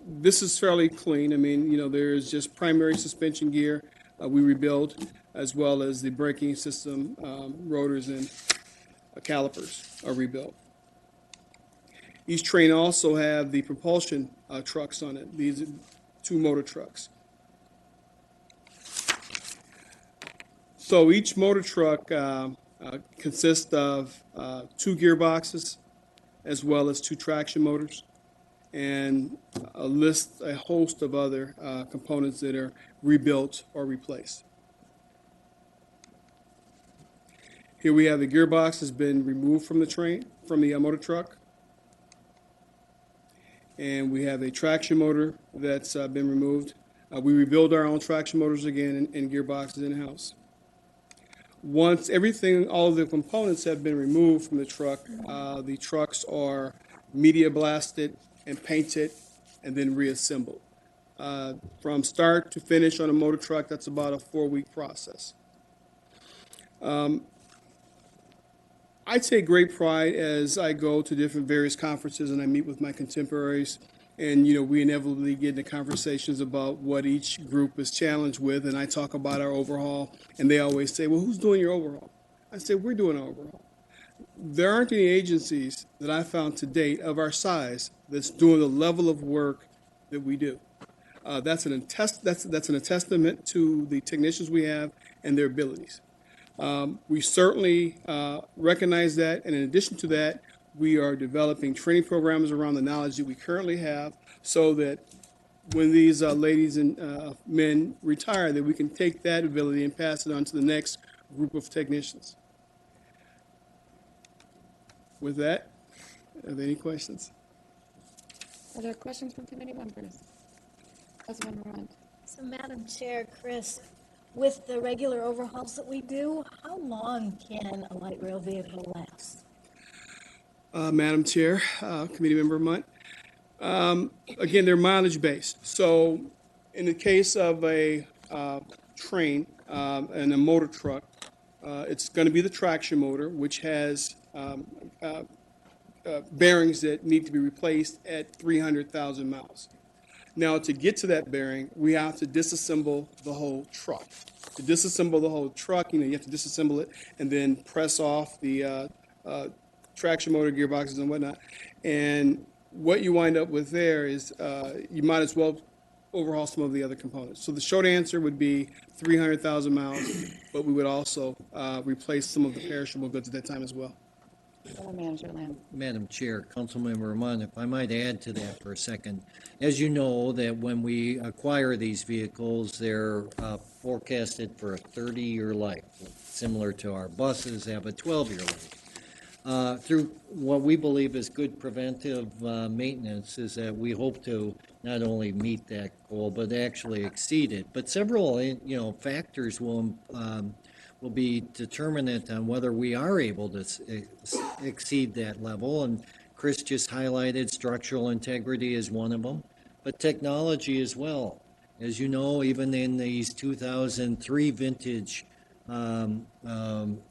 This is fairly clean. I mean, you know, there's just primary suspension gear we rebuild, as well as the braking system, rotors, and calipers are rebuilt. Each train also have the propulsion trucks on it. These are 2 motor trucks. So each motor truck consists of 2 gearboxes as well as 2 traction motors and a host of other components that are rebuilt or replaced. Here we have the gearbox has been removed from the train, from the motor truck. And we have a traction motor that's been removed. We rebuild our own traction motors again and gearboxes in-house. Once all of the components have been removed from the trucks are media blasted and painted and then reassembled. From start to finish on a motor truck, that's about a 4-week process. I take great pride as I go to different various conferences and I meet with my contemporaries. And, we inevitably get into conversations about what each group is challenged with. And I talk about our overhaul. And they always say, well, who's doing your overhaul? I say, we're doing our overhaul. There aren't any agencies that I found to date of our size that's doing the level of work that we do. That's an testament to the technicians we have and their abilities. We certainly recognize that, and in addition to that, we are developing training programs around the knowledge that we currently have so that when these ladies and men retire, that we can take that ability and pass it on to the next group of technicians. With that, are there any questions? Are there questions from committee members? Councilmember Runt. So, Madam Chair, Chris, with the regular overhauls that we do, how long can a light rail vehicle last? Madam Chair, Committee Member Munt. Again, they're mileage based. So in the case of a train and a motor truck, it's going to be the traction motor, which has bearings that need to be replaced at 300,000 miles. Now, to get to that bearing, we have to disassemble the whole truck. To disassemble the whole truck, you have to disassemble it and then press off the traction motor, gearboxes, and whatnot. And what you wind up with there is you might as well overhaul some of the other components. So the short answer would be 300,000 miles, but we would also replace some of the perishable goods at that time as well. Manager Lamb. Madam Chair, Councilmember Rahman, if I might add to that for a second. As you know, that when we acquire these vehicles, they're forecasted for a 30-year life, similar to our buses have a 12-year life. Through what we believe is good preventive maintenance is that we hope to not only meet that goal, but actually exceed it. But several, factors will be determinant on whether we are able to exceed that level. And Chris just highlighted structural integrity as one of them, but technology as well. As you know, even in these 2003 vintage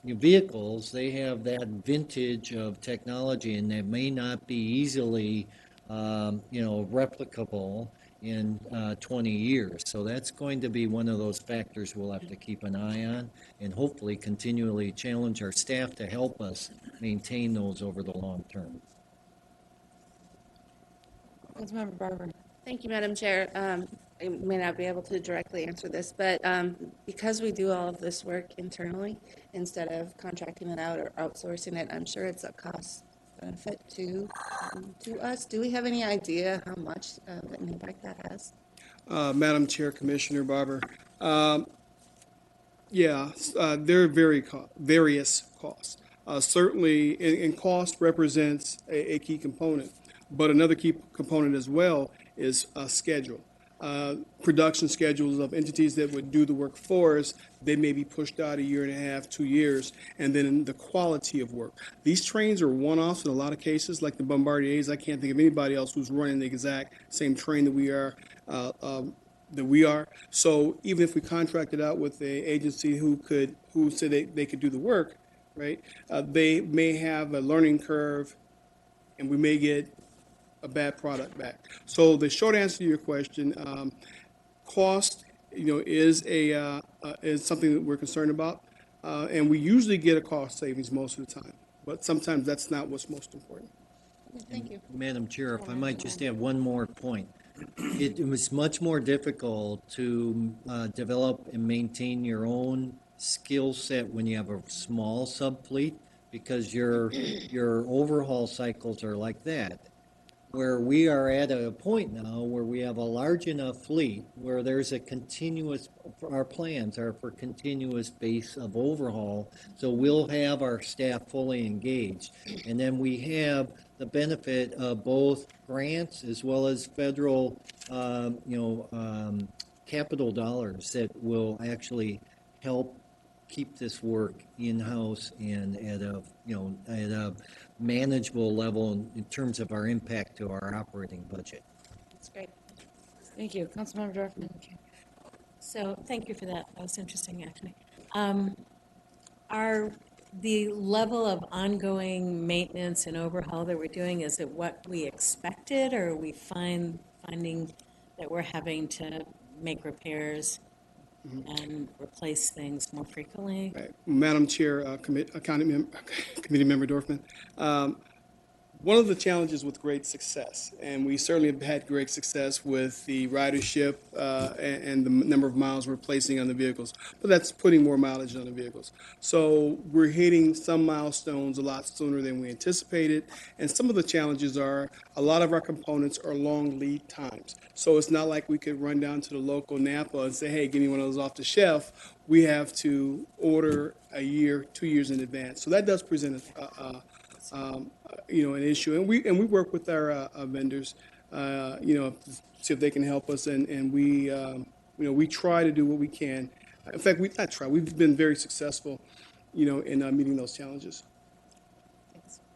vehicles, they have that vintage of technology, and that may not be easily, replicable in 20 years. So that's going to be one of those factors we'll have to keep an eye on, and hopefully continually challenge our staff to help us maintain those over the long term. Councilmember Barber. Thank you, Madam Chair. I may not be able to directly answer this, but because we do all of this work internally instead of contracting it out or outsourcing it, I'm sure it's a cost benefit to us. Do we have any idea how much of an impact that has? Madam Chair, Commissioner Barber. There are various costs. Certainly, and cost represents a key component, but another key component as well is schedule. Production schedules of entities that would do the work for us, they may be pushed out 1.5 years, 2 years, and then the quality of work. These trains are one-offs in a lot of cases, like the Bombardiers. I can't think of anybody else who's running the exact same train that we are. So even if we contracted out with an agency who said they could do the work, right? They may have a learning curve, and we may get a bad product back. So the short answer to your question, cost, is something that we're concerned about, and we usually get a cost savings most of the time, but sometimes that's not what's most important. Thank you. Madam Chair, if I might just add one more point. It was much more difficult to develop and maintain your own skill set when you have a small subfleet, because your overhaul cycles are like that. Where we are at a point now where we have a large enough fleet where there's a continuous, our plans are for continuous base of overhaul, so we'll have our staff fully engaged. And then we have the benefit of both grants as well as federal, capital dollars that will actually help keep this work in-house and at a manageable level in terms of our impact to our operating budget. That's great. Thank you. Councilmember Dorfman. So, thank you for that. That was interesting, actually. Are the level of ongoing maintenance and overhaul that we're doing, is it what we expected, or are we finding that we're having to make repairs and replace things more frequently? Right. Madam Chair, Committee Member Dorfman, one of the challenges with great success, and we certainly have had great success with the ridership and the number of miles we're placing on the vehicles, but that's putting more mileage on the vehicles. So we're hitting some milestones a lot sooner than we anticipated, and some of the challenges are a lot of our components are long lead times. So it's not like we could run down to the local Napa and say, hey, give me one of those off the shelf. We have to order a year, 2 years in advance. So that does present an issue, and we work with our vendors, to see if they can help us, and we try to do what we can. In fact, we've been very successful, in meeting those challenges.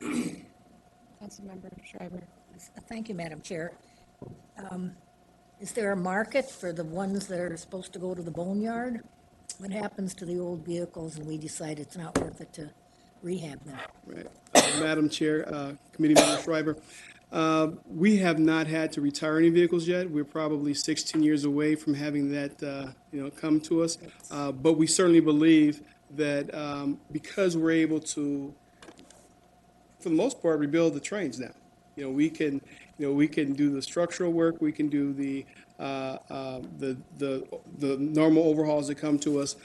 Councilmember Schreiber. Thank you, Madam Chair. Is there a market for the ones that are supposed to go to the boneyard? What happens to the old vehicles and we decide it's not worth it to rehab them? Right. Madam Chair, Committee Member Schreiber, we have not had to retire any vehicles yet. We're probably 16 years away from having that, come to us. But we certainly believe that because we're able to, for the most part, rebuild the trains now. We can do the structural work. We can do the normal overhauls that come to us.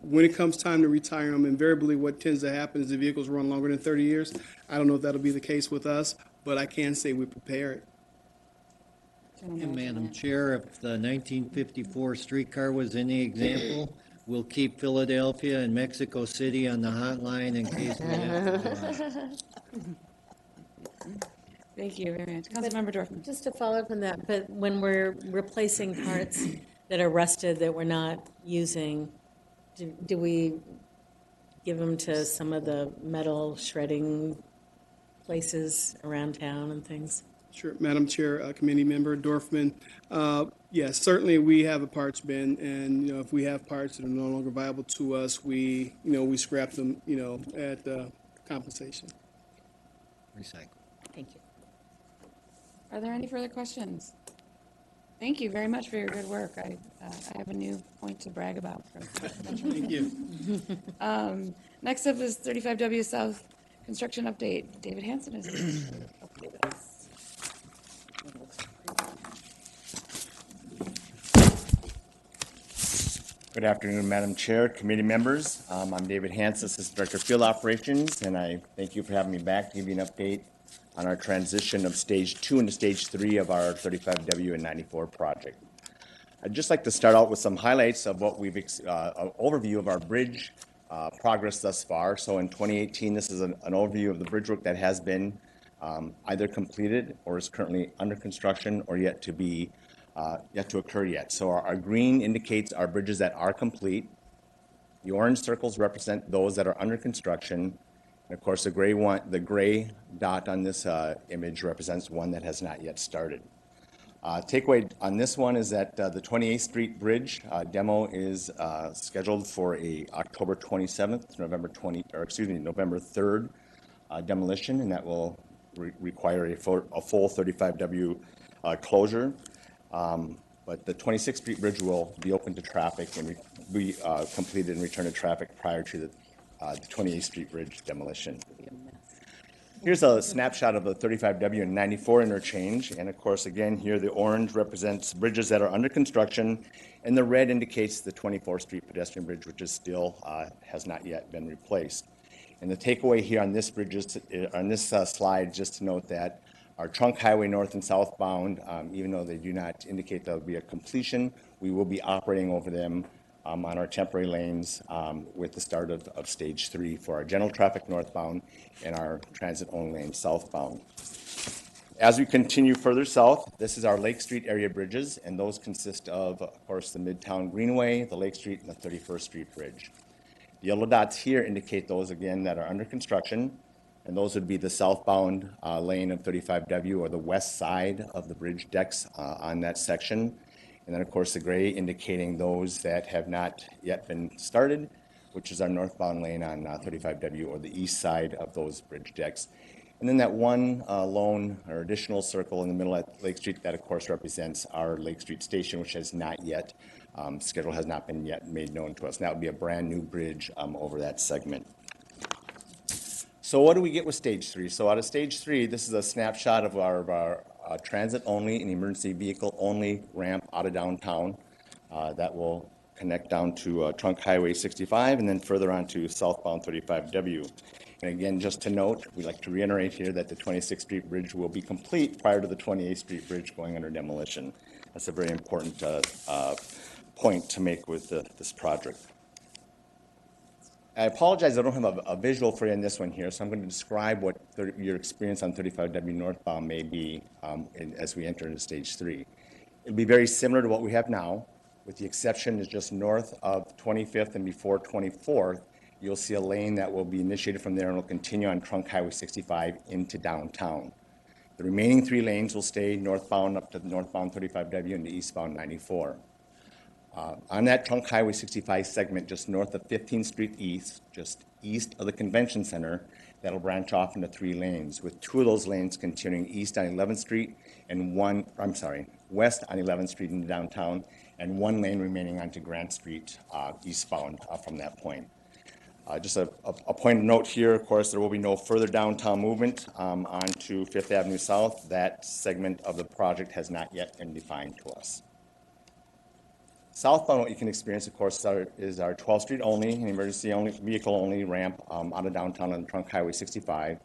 When it comes time to retire them, invariably what tends to happen is the vehicles run longer than 30 years. I don't know if that'll be the case with us, but I can say we prepare it. And Madam Chair, if the 1954 streetcar was any example, we'll keep Philadelphia and Mexico City on the hotline in case we have to. Thank you very much. Councilmember Dorfman. Just to follow up on that, but when we're replacing parts that are rusted that we're not using, do we give them to some of the metal shredding places around town and things? Sure, Madam Chair, Committee Member Dorfman. Yes, certainly we have a parts bin, and if we have parts that are no longer viable to us, we scrap them, at compensation. Recycle. Thank you. Are there any further questions? Thank you very much for your good work. I have a new point to brag about. Thank you. Next up is 35W South construction update. David Hansen is here. Good afternoon, Madam Chair, committee members. I'm David Hansen, Assistant Director of Field Operations, and I thank you for having me back to give you an update on our transition of Stage 2 into Stage 3 of our 35W and 94 project. I'd just like to start out with some highlights of what we've, an overview of our bridge progress thus far. So in 2018, this is an overview of the bridge work that has been either completed or is currently under construction or yet to occur yet. So our green indicates our bridges that are complete. The orange circles represent those that are under construction. And of course, the gray dot on this image represents one that has not yet started. Takeaway on this one is that the 28th Street Bridge demo is scheduled for a October 27th, November 3rd demolition, and that will require a full 35W closure. But the 26th Street Bridge will be open to traffic and be completed and return to traffic prior to the 28th Street Bridge demolition. Here's a snapshot of the 35W and 94 interchange. And of course, again, here the orange represents bridges that are under construction, and the red indicates the 24th Street pedestrian bridge, which is still has not yet been replaced. And the takeaway here on this bridge, on this slide, just to note that our trunk highway north and southbound, even though they do not indicate there will be a completion, we will be operating over them on our temporary lanes with the start of Stage 3 for our general traffic northbound and our transit-only lane southbound. As we continue further south, this is our Lake Street area bridges, and those consist of course, the Midtown Greenway, the Lake Street, and the 31st Street Bridge. The yellow dots here indicate those, again, that are under construction, And those would be the southbound lane of 35W, or the west side of the bridge decks on that section. And then, of course, the gray indicating those that have not yet been started, which is our northbound lane on 35W, or the east side of those bridge decks. And then that one lone or additional circle in the middle at Lake Street, that of course represents our Lake Street station, which has not yet, schedule has not been yet made known to us. And that would be a brand new bridge over that segment. So what do we get with stage 3? So out of stage 3, this is a snapshot of our transit only and emergency vehicle only ramp out of downtown that will connect down to Trunk Highway 65 and then further on to southbound 35W. And again, just to note, we'd like to reiterate here that the 26th Street Bridge will be complete prior to the 28th Street Bridge going under demolition. That's a very important point to make with this project. I apologize, I don't have a visual for you in this one here, so I'm going to describe what your experience on 35W northbound may be as we enter into stage 3. It'll be very similar to what we have now, with the exception is just north of 25th and before 24th, you'll see a lane that will be initiated from there and will continue on Trunk Highway 65 into downtown. The remaining 3 lanes will stay northbound up to northbound 35W and to eastbound 94. On that Trunk Highway 65 segment, just north of 15th Street East, just east of the Convention Center, that'll branch off into 3 lanes, with 2 of those lanes continuing east on 11th Street and west on 11th Street into downtown, and 1 lane remaining onto Grant Street eastbound from that point. Just a point of note here, of course, there will be no further downtown movement onto 5th Avenue South. That segment of the project has not yet been defined to us. Southbound, what you can experience, of course, is our 12th Street only, an emergency only, vehicle only ramp out of downtown on Trunk Highway 65.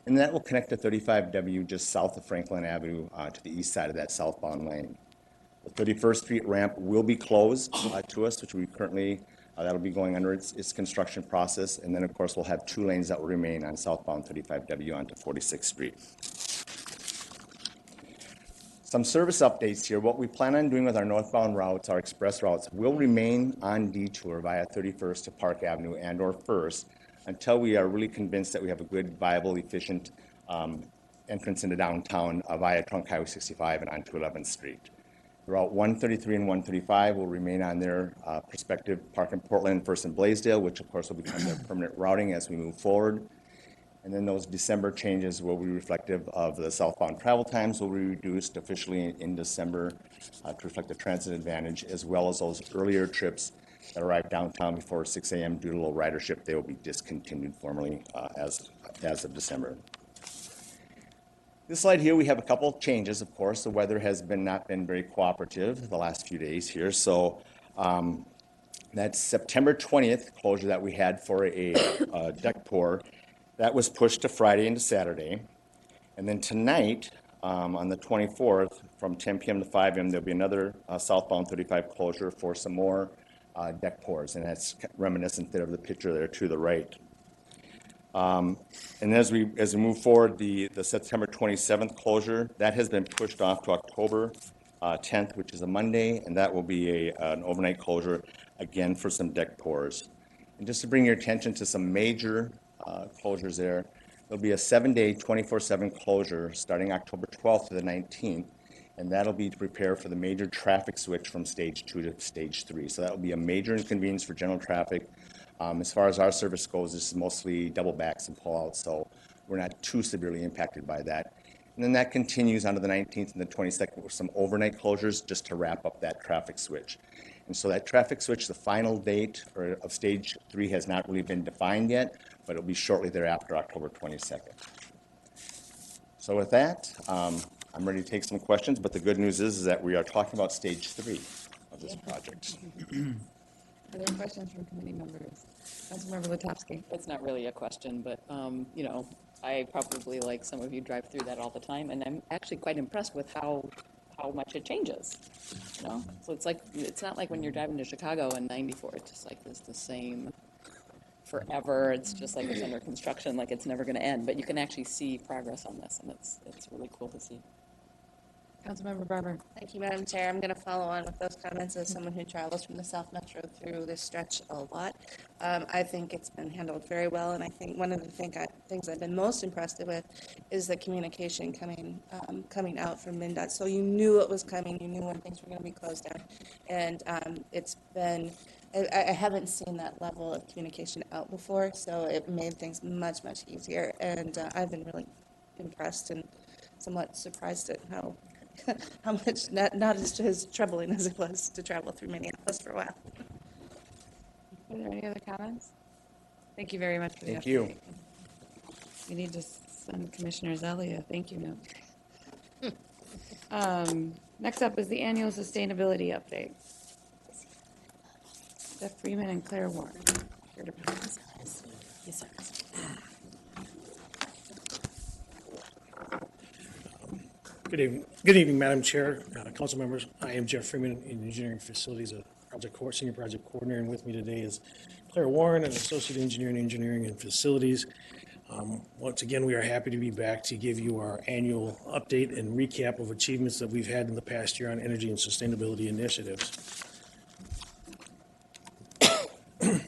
And that will connect to 35W just south of Franklin Avenue to the east side of that southbound lane. The 31st Street ramp will be closed to us, which we currently, that'll be going under its construction process. And then, of course, we'll have 2 lanes that will remain on southbound 35W onto 46th Street. Some service updates here. What we plan on doing with our northbound routes, our express routes, will remain on detour via 31st to Park Avenue and or 1st until we are really convinced that we have a good, viable, efficient entrance into downtown via Trunk Highway 65 and onto 11th Street. Route 133 and 135 will remain on their prospective Park in Portland, 1st and Blaisdell, which of course will become their permanent routing as we move forward. And then those December changes will be reflective of the southbound travel times will be reduced officially in December to reflect the transit advantage, as well as those earlier trips that arrive downtown before 6 a.m. due to low ridership. They will be discontinued formally as of December. This slide here, we have a couple of changes, of course. The weather has not been very cooperative the last few days here. So that September 20th closure that we had for a deck pour, that was pushed to Friday into Saturday. And then tonight, on the 24th, from 10 p.m. to 5 a.m., there'll be another southbound 35 closure for some more deck pours. And that's reminiscent there of the picture there to the right. And as we move forward, the September 27th closure, that has been pushed off to October 10th, which is a Monday, and that will be an overnight closure, again, for some deck pours. And just to bring your attention to some major closures there, there'll be a 7-day, 24/7 closure starting October 12th to the 19th, and that'll be to prepare for the major traffic switch from stage 2 to stage 3. So that will be a major inconvenience for general traffic. As far as our service goes, this is mostly double backs and pullouts, so we're not too severely impacted by that. And then that continues onto the 19th and the 22nd with some overnight closures just to wrap up that traffic switch. And so that traffic switch, the final date of stage 3 has not really been defined yet, but it'll be shortly thereafter, October 22nd. So with that, I'm ready to take some questions, but the good news is that we are talking about stage 3 of this project. Are there questions from committee members? Councilmember Latowski. It's not really a question, but, you know, I probably, like some of you, drive through that all the time, and I'm actually quite impressed with how much it changes, you know? So it's not like when you're driving to Chicago in 94, it's just like it's the same forever. It's just like it's under construction, like it's never going to end, but you can actually see progress on this, and it's really cool to see. Councilmember Barber. Thank you, Madam Chair. I'm going to follow on with those comments as someone who travels from the South Metro through this stretch a lot. I think it's been handled very well, and I think one of the things I've been most impressed with is the communication coming out from MnDOT. So you knew it was coming, you knew when things were going to be closed down, and it's been. I haven't seen that level of communication out before, so it made things much, much easier, and I've been really impressed and somewhat surprised at how much not as troubling as it was to travel through Minneapolis for a while. Are there any other comments? Thank you very much for the Thank update. you. We need to send Commissioner Zelli a thank you note. Next up is the annual sustainability update. Jeff Freeman and Claire Warren. Here to present. Yes, sir. Good evening, Madam Chair, council members. I am Jeff Freeman in Engineering Facilities, a senior project coordinator, and with me today is Claire Warren, an associate engineer in Engineering and Facilities. Once again, we are happy to be back to give you our annual update and recap of achievements that we've had in the past year on energy and sustainability initiatives.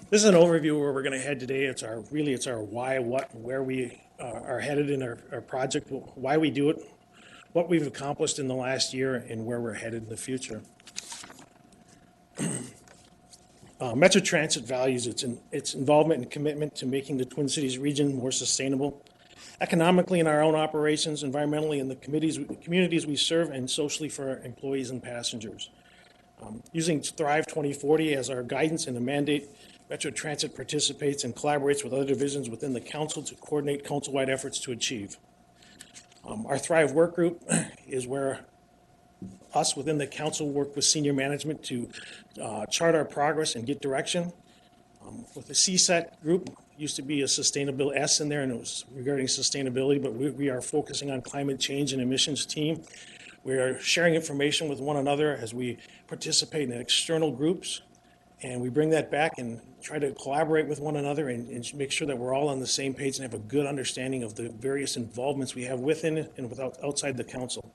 This is an overview where we're going to head today. It's our why, what, where we are headed in our project, why we do it, what we've accomplished in the last year, and where we're headed in the future. Metro Transit values its involvement and commitment to making the Twin Cities region more sustainable, economically in our own operations, environmentally in the communities we serve, and socially for our employees and passengers. Using Thrive 2040 as our guidance and a mandate, Metro Transit participates and collaborates with other divisions within the council to coordinate council-wide efforts to achieve. Our Thrive work group is where us within the council work with senior management to chart our progress and get direction. With the CSET group, used to be a sustainable S in there, and it was regarding sustainability, but we are focusing on climate change and emissions team. We are sharing information with one another as we participate in external groups, and we bring that back and try to collaborate with one another and make sure that we're all on the same page and have a good understanding of the various involvements we have within and outside the council.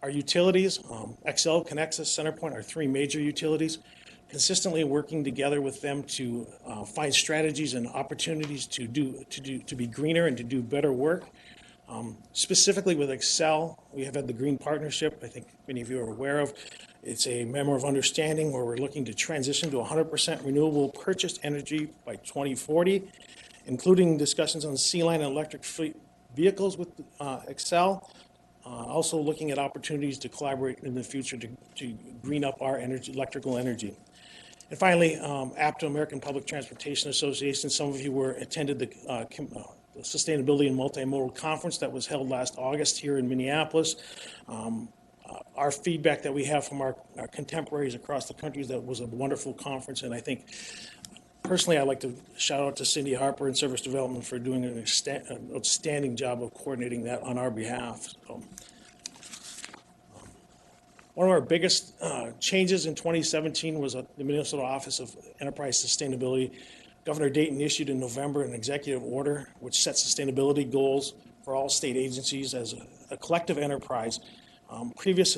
Our utilities, Excel, Conexus, Centerpoint, are three major utilities, consistently working together with them to find strategies and opportunities to be greener and to do better work. Specifically with Excel, we have had the Green Partnership, I think many of you are aware of. It's a memo of understanding where we're looking to transition to 100% renewable purchased energy by 2040, including discussions on C-line and electric fleet vehicles with Excel. Also looking at opportunities to collaborate in the future to green up our electrical energy. And finally, APTA, American Public Transportation Association. Some of you attended the Sustainability and Multimodal Conference that was held last August here in Minneapolis. Our feedback that we have from our contemporaries across the country is that it was a wonderful conference, and I think personally I'd like to shout out to Cindy Harper and Service Development for doing an outstanding job of coordinating that on our behalf. So, one of our biggest changes in 2017 was the Minnesota Office of Enterprise Sustainability. Governor Dayton issued in November an executive order which sets sustainability goals for all state agencies as a collective enterprise. Previous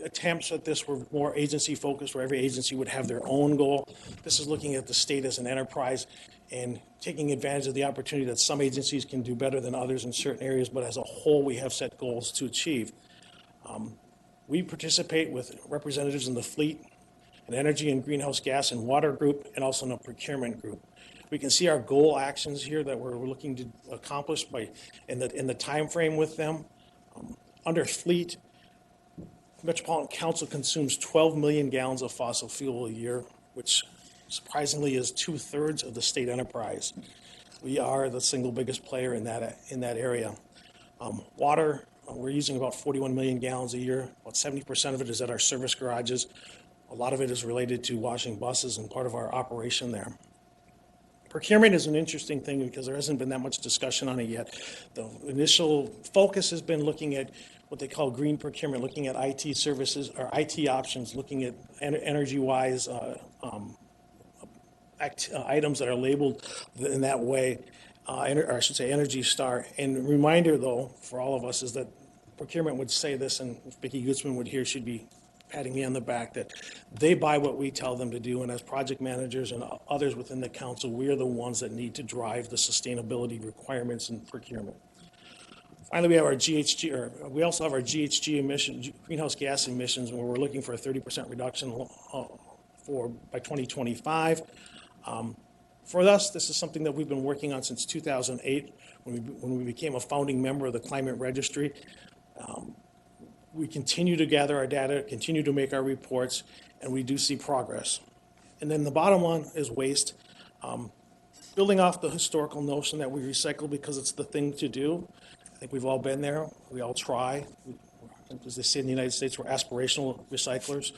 attempts at this were more agency focused, where every agency would have their own goal. This is looking at the state as an enterprise and taking advantage of the opportunity that some agencies can do better than others in certain areas, but as a whole we have set goals to achieve. We participate with representatives in the fleet, an energy and greenhouse gas and water group, and also in a procurement group. We can see our goal actions here that we're looking to accomplish in the time frame with them. Under fleet, Metropolitan Council consumes 12 million gallons of fossil fuel a year, which surprisingly is 2/3 of the state enterprise. We are the single biggest player in that area. Water, we're using about 41 million gallons a year. About 70% of it is at our service garages. A lot of it is related to washing buses and part of our operation there. Procurement is an interesting thing because there hasn't been that much discussion on it yet. The initial focus has been looking at what they call green procurement, looking at IT services or IT options, looking at energy-wise items that are labeled in that way, or I should say Energy Star. And a reminder, though, for all of us is that procurement would say this, and if Vicki Gutzman would hear, she'd be patting me on the back, that they buy what we tell them to do, and as project managers and others within the council, we are the ones that need to drive the sustainability requirements in procurement. Finally, we have our GHG, or we also have our GHG emissions, greenhouse gas emissions, where we're looking for a 30% reduction by 2025. For us, this is something that we've been working on since 2008, when we became a founding member of the Climate Registry. We continue to gather our data, continue to make our reports, and we do see progress. And then the bottom one is waste. Building off the historical notion that we recycle because it's the thing to do. I think we've all been there. We all try. As they say in the United States, we're aspirational recyclers.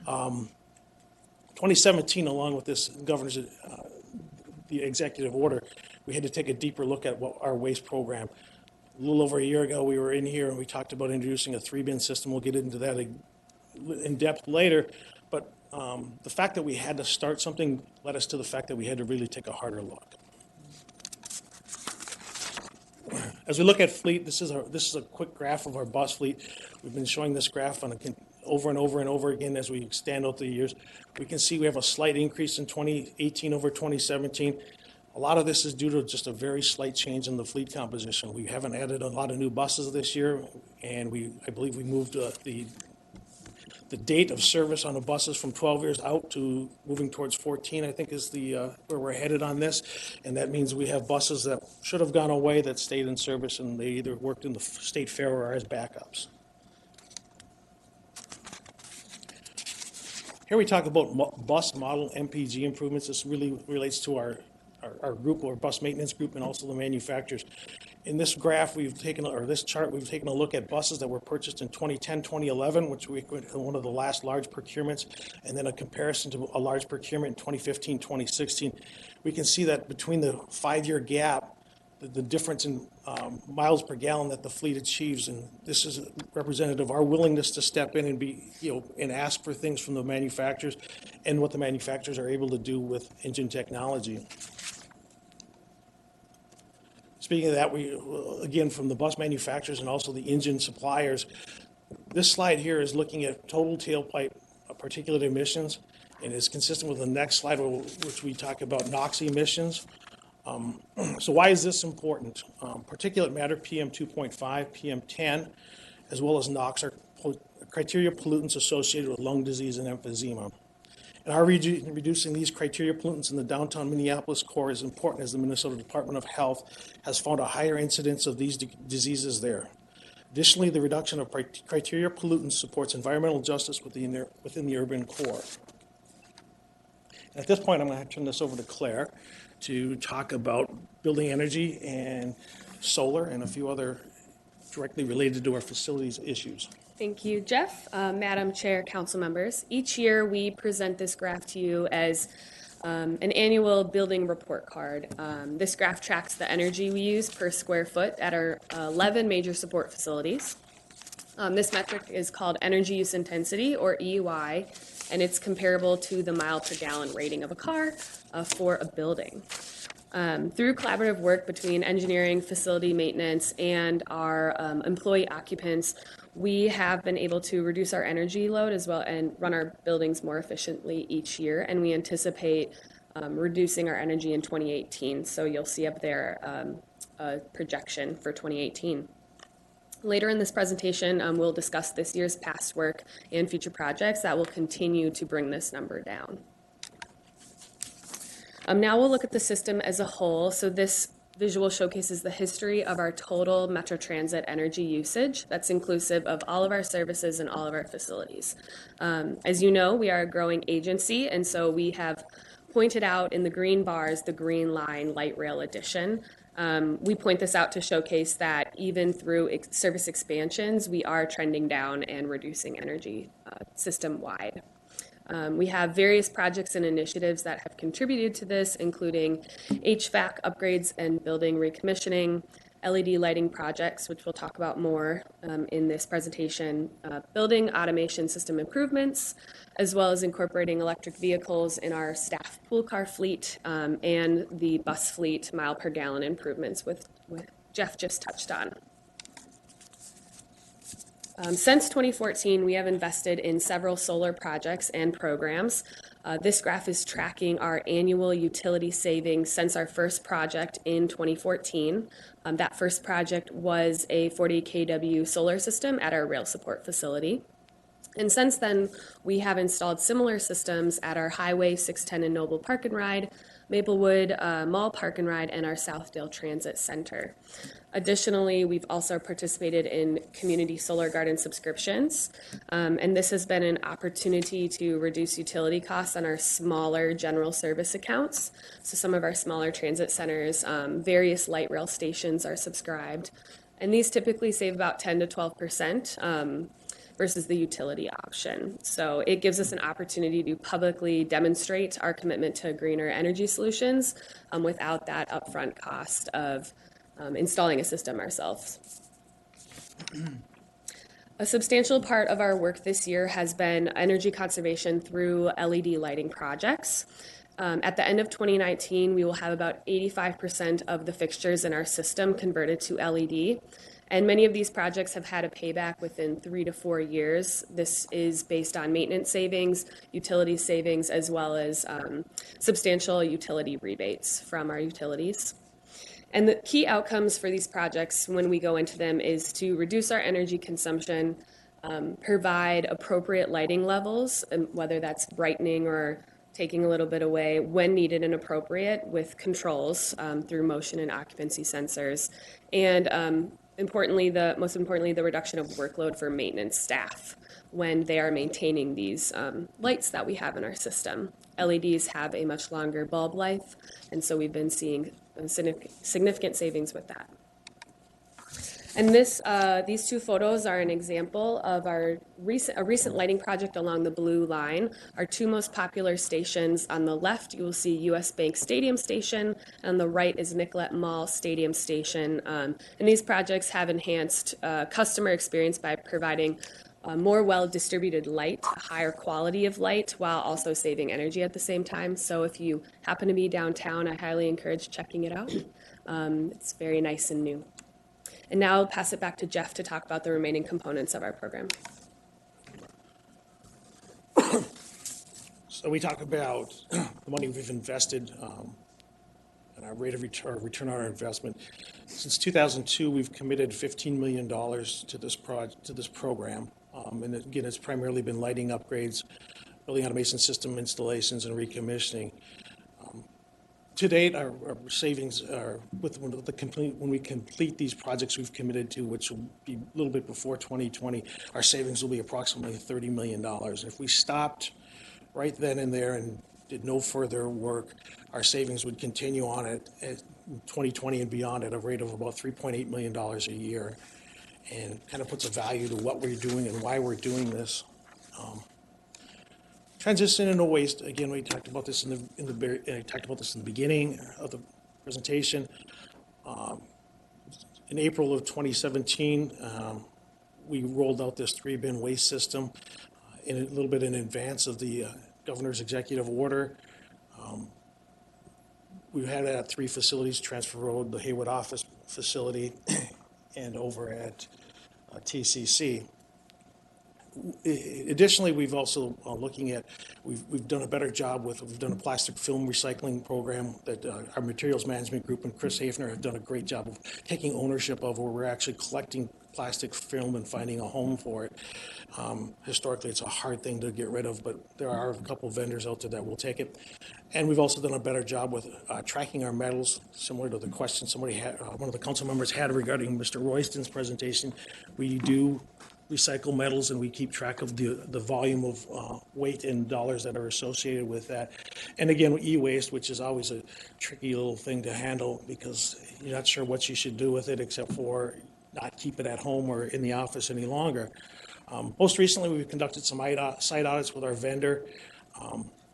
2017, along with this governor's the executive order, we had to take a deeper look at our waste program. A little over a year ago, we were in here and we talked about introducing a 3-bin system. We'll get into that in depth later. But the fact that we had to start something led us to the fact that we had to really take a harder look. As we look at fleet, this is a quick graph of our bus fleet. We've been showing this graph over and over and over again as we extend out the years. We can see we have a slight increase in 2018 over 2017. A lot of this is due to just a very slight change in the fleet composition. We haven't added a lot of new buses this year, and I believe we moved the date of service on the buses from 12 years out to moving towards 14, I think is where we're headed on this. And that means we have buses that should have gone away that stayed in service, and they either worked in the state fair or as backups. Here we talk about bus Model Mpg Improvements. This really relates to our group, our bus maintenance group, and also the manufacturers. In this graph, this chart, we've taken a look at buses that were purchased in 2010, 2011, which we one of the last large procurements, and then a comparison to a large procurement in 2015, 2016. We can see that between the 5-year gap, the difference in miles per gallon that the fleet achieves, and this is representative of our willingness to step in and be, and ask for things from the manufacturers, and what the manufacturers are able to do with engine technology. Speaking of that, again, from the bus manufacturers and also the engine suppliers, this slide here is looking at total tailpipe particulate emissions, and is consistent with the next slide, which we talk about NOx emissions. So why is this important? Particulate matter, PM2.5, PM10, as well as NOx are criteria pollutants associated with lung disease and emphysema. And our reducing these criteria pollutants in the downtown Minneapolis core is important, as the Minnesota Department of Health has found a higher incidence of these diseases there. Additionally, the reduction of criteria pollutants supports environmental justice within the urban core. At this point, I'm going to turn this over to Claire to talk about building energy and solar and a few other directly related to our facilities issues. Thank you, Jeff. Madam Chair, council members. Each year we present this graph to you as an annual building report card. This graph tracks the energy we use per square foot at our 11 major support facilities. This metric is called energy use intensity, or EUI, and it's comparable to the mile per gallon rating of a car for a building. Through collaborative work between engineering, facility maintenance, and our employee occupants, we have been able to reduce our energy load as well and run our buildings more efficiently each year, and we anticipate reducing our energy in 2018. So you'll see up there a projection for 2018. Later in this presentation, we'll discuss this year's past work and future projects that will continue to bring this number down. Now we'll look at the system as a whole. So this visual showcases the history of our total Metro Transit energy usage. That's inclusive of all of our services and all of our facilities. As you know, we are a growing agency, and so we have pointed out in the green bars the Green Line Light Rail Addition. We point this out to showcase that even through service expansions, we are trending down and reducing energy system-wide. We have various projects and initiatives that have contributed to this, including HVAC upgrades and building recommissioning, LED lighting projects, which we'll talk about more in this presentation, building automation system improvements, as well as incorporating electric vehicles in our staff pool car fleet and the bus fleet mile per gallon improvements, with Jeff just touched on. Since 2014, we have invested in several solar projects and programs. This graph is tracking our annual utility savings since our first project in 2014. That first project was a 40 kW solar system at our rail support facility. And since then, we have installed similar systems at our Highway 610 and Noble Park and Ride, Maplewood Mall Park and Ride, and our Southdale Transit Center. Additionally, we've also participated in community solar garden subscriptions, and this has been an opportunity to reduce utility costs on our smaller general service accounts. So some of our smaller transit centers, various light rail stations are subscribed, and these typically save about 10 to 12%. Versus the utility option. So it gives us an opportunity to publicly demonstrate our commitment to greener energy solutions without that upfront cost of installing a system ourselves. A substantial part of our work this year has been energy conservation through LED lighting projects. At the end of 2019, we will have about 85% of the fixtures in our system converted to LED. And many of these projects have had a payback within 3 to 4 years. This is based on maintenance savings, utility savings, as well as substantial utility rebates from our utilities. And the key outcomes for these projects when we go into them is to reduce our energy consumption, provide appropriate lighting levels, whether that's brightening or taking a little bit away when needed and appropriate with controls through motion and occupancy sensors, and most importantly, the reduction of workload for maintenance staff when they are maintaining these lights that we have in our system. LEDs have a much longer bulb life, and so we've been seeing significant savings with that. And these two photos are an example of a recent lighting project along the blue line. Our two most popular stations on the left, you will see US Bank Stadium Station, and on the right is Mickelen Mall Stadium Station. And these projects have enhanced customer experience by providing more well-distributed light, a higher quality of light, while also saving energy at the same time. So if you happen to be downtown, I highly encourage checking it out. It's very nice and new. And now I'll pass it back to Jeff to talk about the remaining components of our program. So we talk about the money we've invested and our rate of return on our investment. Since 2002, we've committed $15 million to this program. And again, it's primarily been lighting upgrades, building automation system installations, and recommissioning. To date, our savings are when we complete these projects we've committed to, which will be a little bit before 2020, our savings will be approximately $30 million. If we stopped right then and there and did no further work, our savings would continue on at 2020 and beyond at a rate of about $3.8 million a year, and kind of puts a value to what we're doing and why we're doing this. Transition into waste. Again, we talked about this in the beginning of the presentation. In April of 2017, we rolled out this 3-bin waste system a little bit in advance of the governor's executive order. We've had it at 3 facilities: Transfer Road, the Haywood office facility, and over at TCC. Additionally, we've also we've done a better job we've done a plastic film recycling program that our materials management group and Chris Hafner have done a great job of taking ownership of, where we're actually collecting plastic film and finding a home for it. Historically, it's a hard thing to get rid of, but there are a couple of vendors out there that will take it. And we've also done a better job with tracking our metals, similar to the question somebody had, one of the council members had regarding Mr. Royston's presentation. We do recycle metals, and we keep track of the volume of weight and dollars that are associated with that. And again, e-waste, which is always a tricky little thing to handle because you're not sure what you should do with it except for not keep it at home or in the office any longer. Most recently, we've conducted some site audits with our vendor.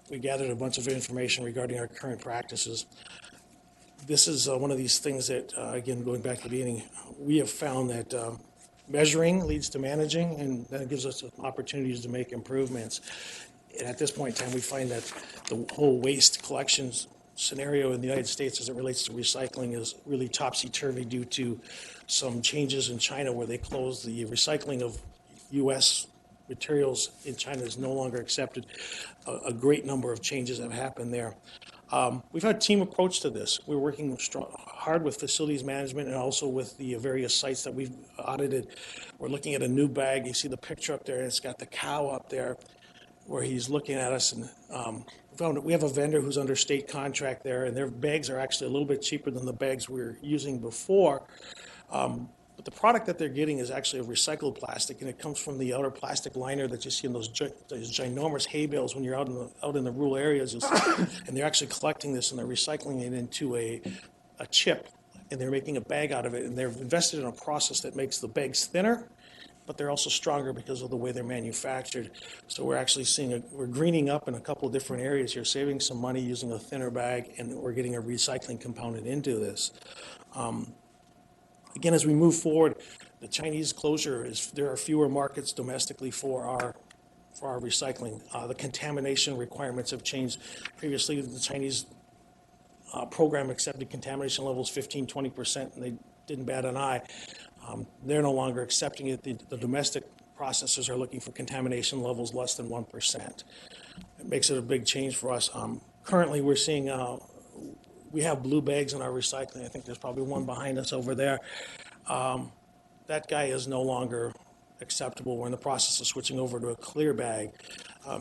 We gathered a bunch of information regarding our current practices. This is one of these things that, again, going back to the beginning, we have found that measuring leads to managing, and that gives us opportunities to make improvements. And at this point in time, we find that the whole waste collections scenario in the United States as it relates to recycling is really topsy-turvy due to some changes in China where they closed the recycling of U.S. materials in China is no longer accepted. A great number of changes have happened there. We've had a team approach to this. We're working hard with facilities management and also with the various sites that we've audited. We're looking at a new bag. You see the picture up there, and it's got the cow up there where he's looking at us. And we have a vendor who's under state contract there, and their bags are actually a little bit cheaper than the bags we were using before. But the product that they're getting is actually a recycled plastic, and it comes from the outer plastic liner that you see in those ginormous hay bales when you're out in the rural areas. And they're actually collecting this and they're recycling it into a chip, and they're making a bag out of it. And they're invested in a process that makes the bags thinner, but they're also stronger because of the way they're manufactured. So we're actually we're greening up in a couple of different areas here, saving some money using a thinner bag, and we're getting a recycling component into this. Again, as we move forward, the Chinese closure there are fewer markets domestically for our recycling. The contamination requirements have changed. Previously, the Chinese program accepted contamination levels 15-20%, and they didn't bat an eye. They're no longer accepting it. The domestic processors are looking for contamination levels less than 1%. It makes it a big change for us. Currently, we're seeing we have blue bags in our recycling. I think there's probably one behind us over there. That guy is no longer acceptable. We're in the process of switching over to a clear bag.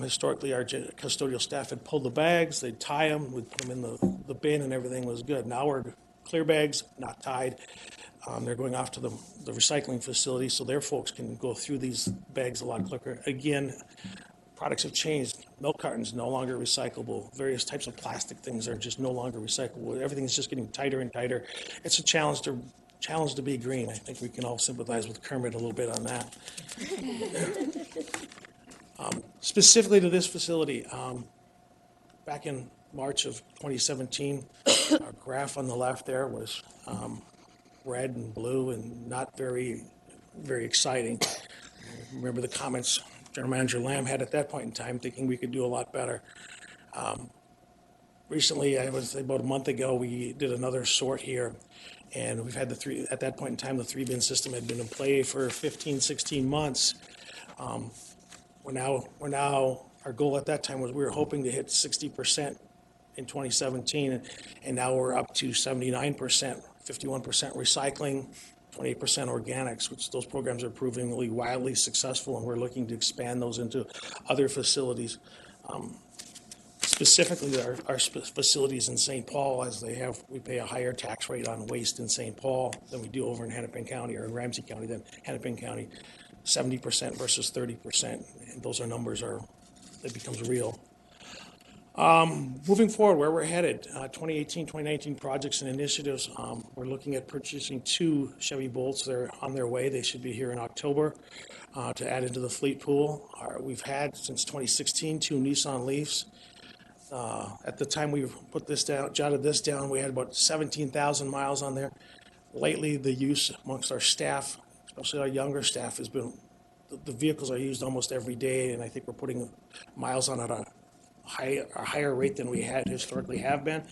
Historically, our custodial staff had pulled the bags, they'd tie them, we'd put them in the bin, and everything was good. Now we're clear bags, not tied. They're going off to the recycling facility, so their folks can go through these bags a lot quicker. Again, products have changed. Milk cartons no longer recyclable. Various types of plastic things are just no longer recyclable. Everything's just getting tighter and tighter. It's a challenge to be green. I think we can all sympathize with Kermit a little bit on that. Specifically to this facility, back in March of 2017, our graph on the left there was red and blue and not very, very exciting. Remember the comments General Manager Lamb had at that point in time, thinking we could do a lot better. Recently, I would say about a month ago, we did another sort here, and we've had at that point in time, the 3-bin system had been in play for 15, 16 months. We're now, our goal at that time was we were hoping to hit 60% in 2017, and now we're up to 79%, 51% recycling, 28% organics, which those programs are proving really wildly successful, and we're looking to expand those into other facilities. Specifically, our facilities in St. Paul, we pay a higher tax rate on waste in St. Paul than we do over in Hennepin County or in Ramsey County than Hennepin County, 70% versus 30%. And those are numbers it becomes real. Moving forward, where we're headed, 2018, 2019 projects and initiatives, we're looking at purchasing 2 Chevy Bolts. They're on their way. They should be here in October to add into the fleet pool. We've had, since 2016, 2 Nissan Leafs. At the time we jotted this down, we had about 17,000 miles on there. Lately, the use amongst our staff, especially our younger staff, has been, the vehicles are used almost every day, and I think we're putting miles on at a higher rate than we had historically have been.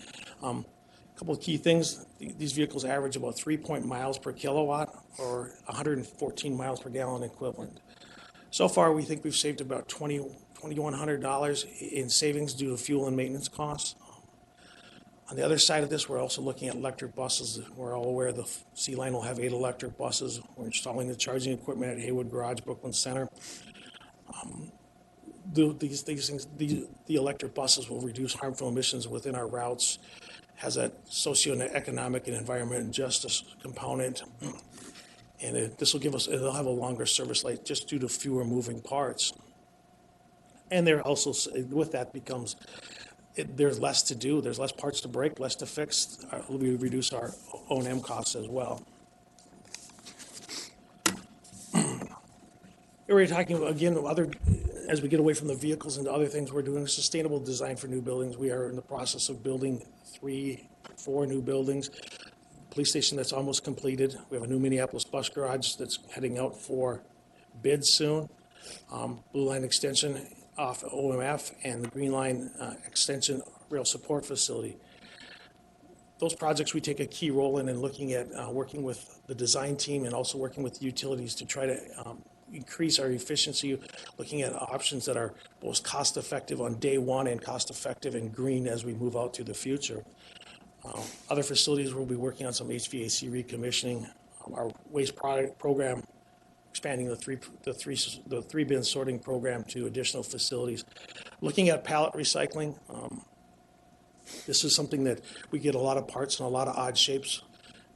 A couple of key things, these vehicles average about 3 miles per kilowatt or 114 miles per gallon equivalent. So far, we think we've saved about $2,100 in savings due to fuel and maintenance costs. On the other side of this, we're also looking at electric buses. We're all aware the C-Line will have 8 electric buses. We're installing the charging equipment at Haywood Garage, Brooklyn Center. The electric buses will reduce harmful emissions within our routes, has a socioeconomic and environmental justice component, and it'll have a longer service life just due to fewer moving parts. And there also, with that there's less to do, there's less parts to break, less to fix. We reduce our O&M costs as well. We're talking about, again, as we get away from the vehicles and other things, we're doing sustainable design for new buildings. We are in the process of building 3-4 new buildings. Police station that's almost completed. We have a new Minneapolis bus garage that's heading out for bids soon. Blue Line extension off OMF and the Green Line extension rail support facility. Those projects we take a key role in looking at working with the design team and also working with utilities to try to increase our efficiency, looking at options that are both cost-effective on day one and cost-effective and green as we move out to the future. Other facilities, we'll be working on some HVAC recommissioning. Our waste product program, expanding the three bin sorting program to additional facilities. Looking at pallet recycling, this is something that we get a lot of parts in a lot of odd shapes.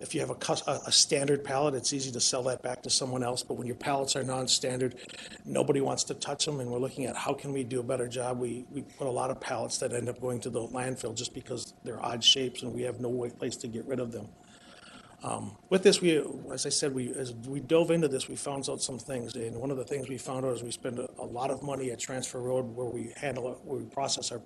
If you have a standard pallet, it's easy to sell that back to someone else. But when your pallets are non-standard, nobody wants to touch them. And we're looking at how can we do a better job. We put a lot of pallets that end up going to the landfill just because they're odd shapes and we have no place to get rid of them. With this, as I said, as we dove into this, we found out some things. And one of the things we found out is we spend a lot of money at Transfer Road where we process our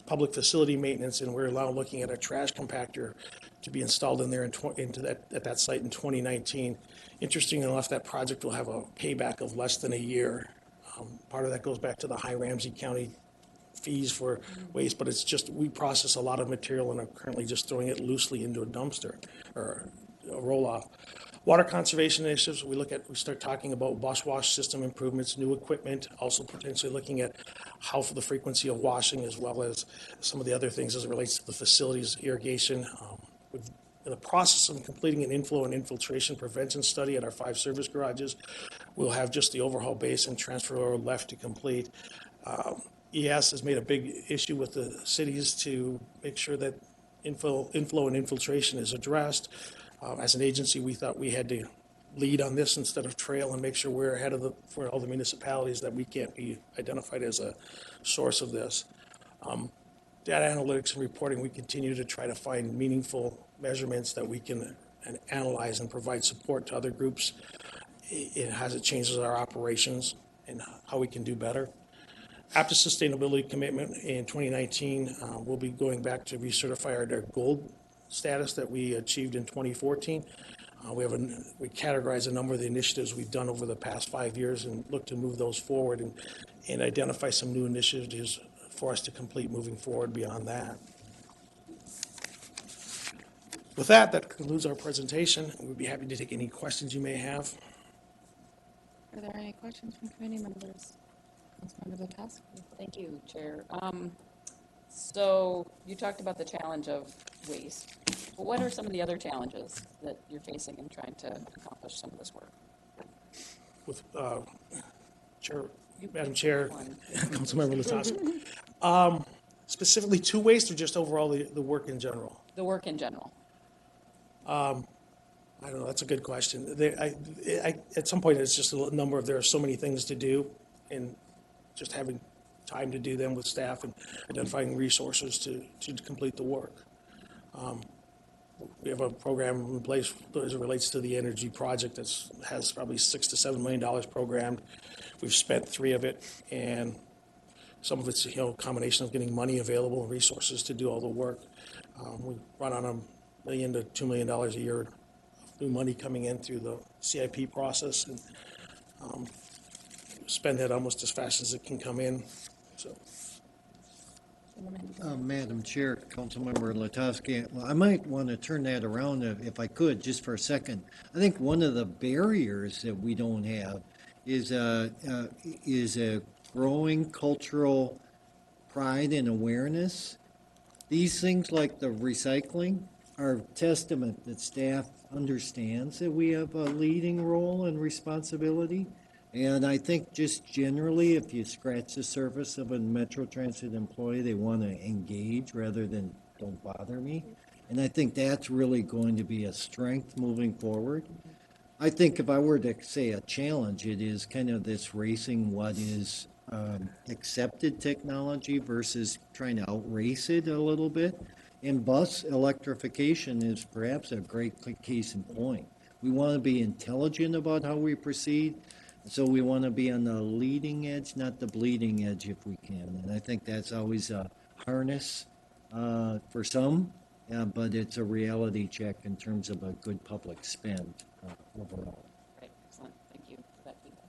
public facility maintenance, and we're now looking at a trash compactor to be installed in there at that site in 2019. Interesting enough, that project will have a payback of less than a year. Part of that goes back to the high Ramsey County fees for waste, but it's just we process a lot of material and are currently just throwing it loosely into a dumpster or a roll-off. Water conservation initiatives, we start talking about bus wash system improvements, new equipment, also potentially looking at how for the frequency of washing as well as some of the other things as it relates to the facilities, irrigation. In the process of completing an inflow and infiltration prevention study at our 5 service garages, we'll have just the overhaul base and transfer road left to complete. ES has made a big issue with the cities to make sure that inflow and infiltration is addressed. As an agency, we thought we had to lead on this instead of trail and make sure we're ahead of for all the municipalities that we can't be identified as a source of this. Data analytics and reporting, we continue to try to find meaningful measurements that we can analyze and provide support to other groups. It changes our operations and how we can do better. After sustainability commitment in 2019, we'll be going back to recertify our gold status that we achieved in 2014. We categorize a number of the initiatives we've done over the past 5 years and look to move those forward and identify some new initiatives for us to complete moving forward beyond that. With that concludes our presentation. We'd be happy to take any questions you may have. Are there any questions from committee members? Councilmember Latas? Thank you, Chair. So you talked about the challenge of waste. But what are some of the other challenges that you're facing in trying to accomplish some of this work? With Madam Chair, Councilmember Latas. Specifically to waste or just overall the work in general? The work in general. I don't know. That's a good question. At some point, it's just a number of there are so many things to do, and just having time to do them with staff and identifying resources to complete the work. We have a program in place as it relates to the energy project that has probably $6 to $7 million programmed. We've spent 3 of it, and some of it's a combination of getting money available and resources to do all the work. We run on $1 million to $2 million a year of new money coming in through the CIP process, and spend that almost as fast as it can come in. So. Madam Chair, Councilmember Latowski, well, I might want to turn that around if I could, just for a second. I think one of the barriers that we don't have is a growing cultural pride and awareness. These things like the recycling are testament that staff understands that we have a leading role and responsibility. And I think just generally, if you scratch the surface of a Metro Transit employee, they want to engage rather than don't bother me. And I think that's really going to be a strength moving forward. I think if I were to say a challenge, it is kind of this racing what is accepted technology versus trying to outrace it a little bit. And bus electrification is perhaps a great case in point. We want to be intelligent about how we proceed. So we want to be on the leading edge, not the bleeding edge if we can. And I think that's always a harness for some, but it's a reality check in terms of a good public spend overall. Right, excellent. Thank you for that feedback.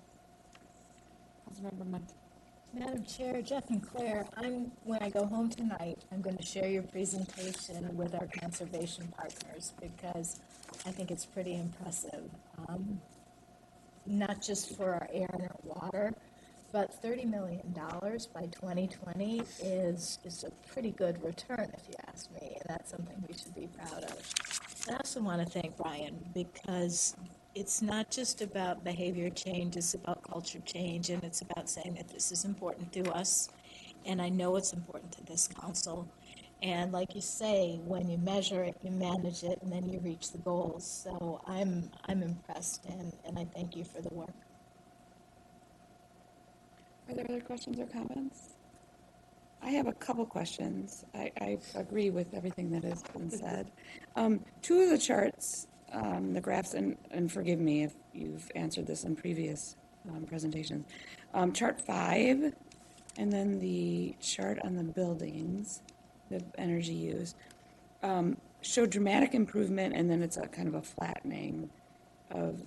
Councilmember Munt. Madam Chair, Jeff and Claire, when I go home tonight, I'm going to share your presentation with our conservation partners because I think it's pretty impressive. not just for our air and our water, but $30 million by 2020 is a pretty good return, if you ask me, and that's something we should be proud of. I also want to thank Brian, because it's not just about behavior change, it's about culture change, and it's about saying that this is important to us, and I know it's important to this council. And like you say, when you measure it, you manage it, and then you reach the goals. So I'm impressed, and I thank you for the work. Are there other questions or comments? I have a couple questions. I agree with everything that has been said. Two of the charts, the graphs, and forgive me if you've answered this in previous presentations. Chart 5, and then the chart on the buildings, the energy use, show dramatic improvement, and then it's a kind of a flattening of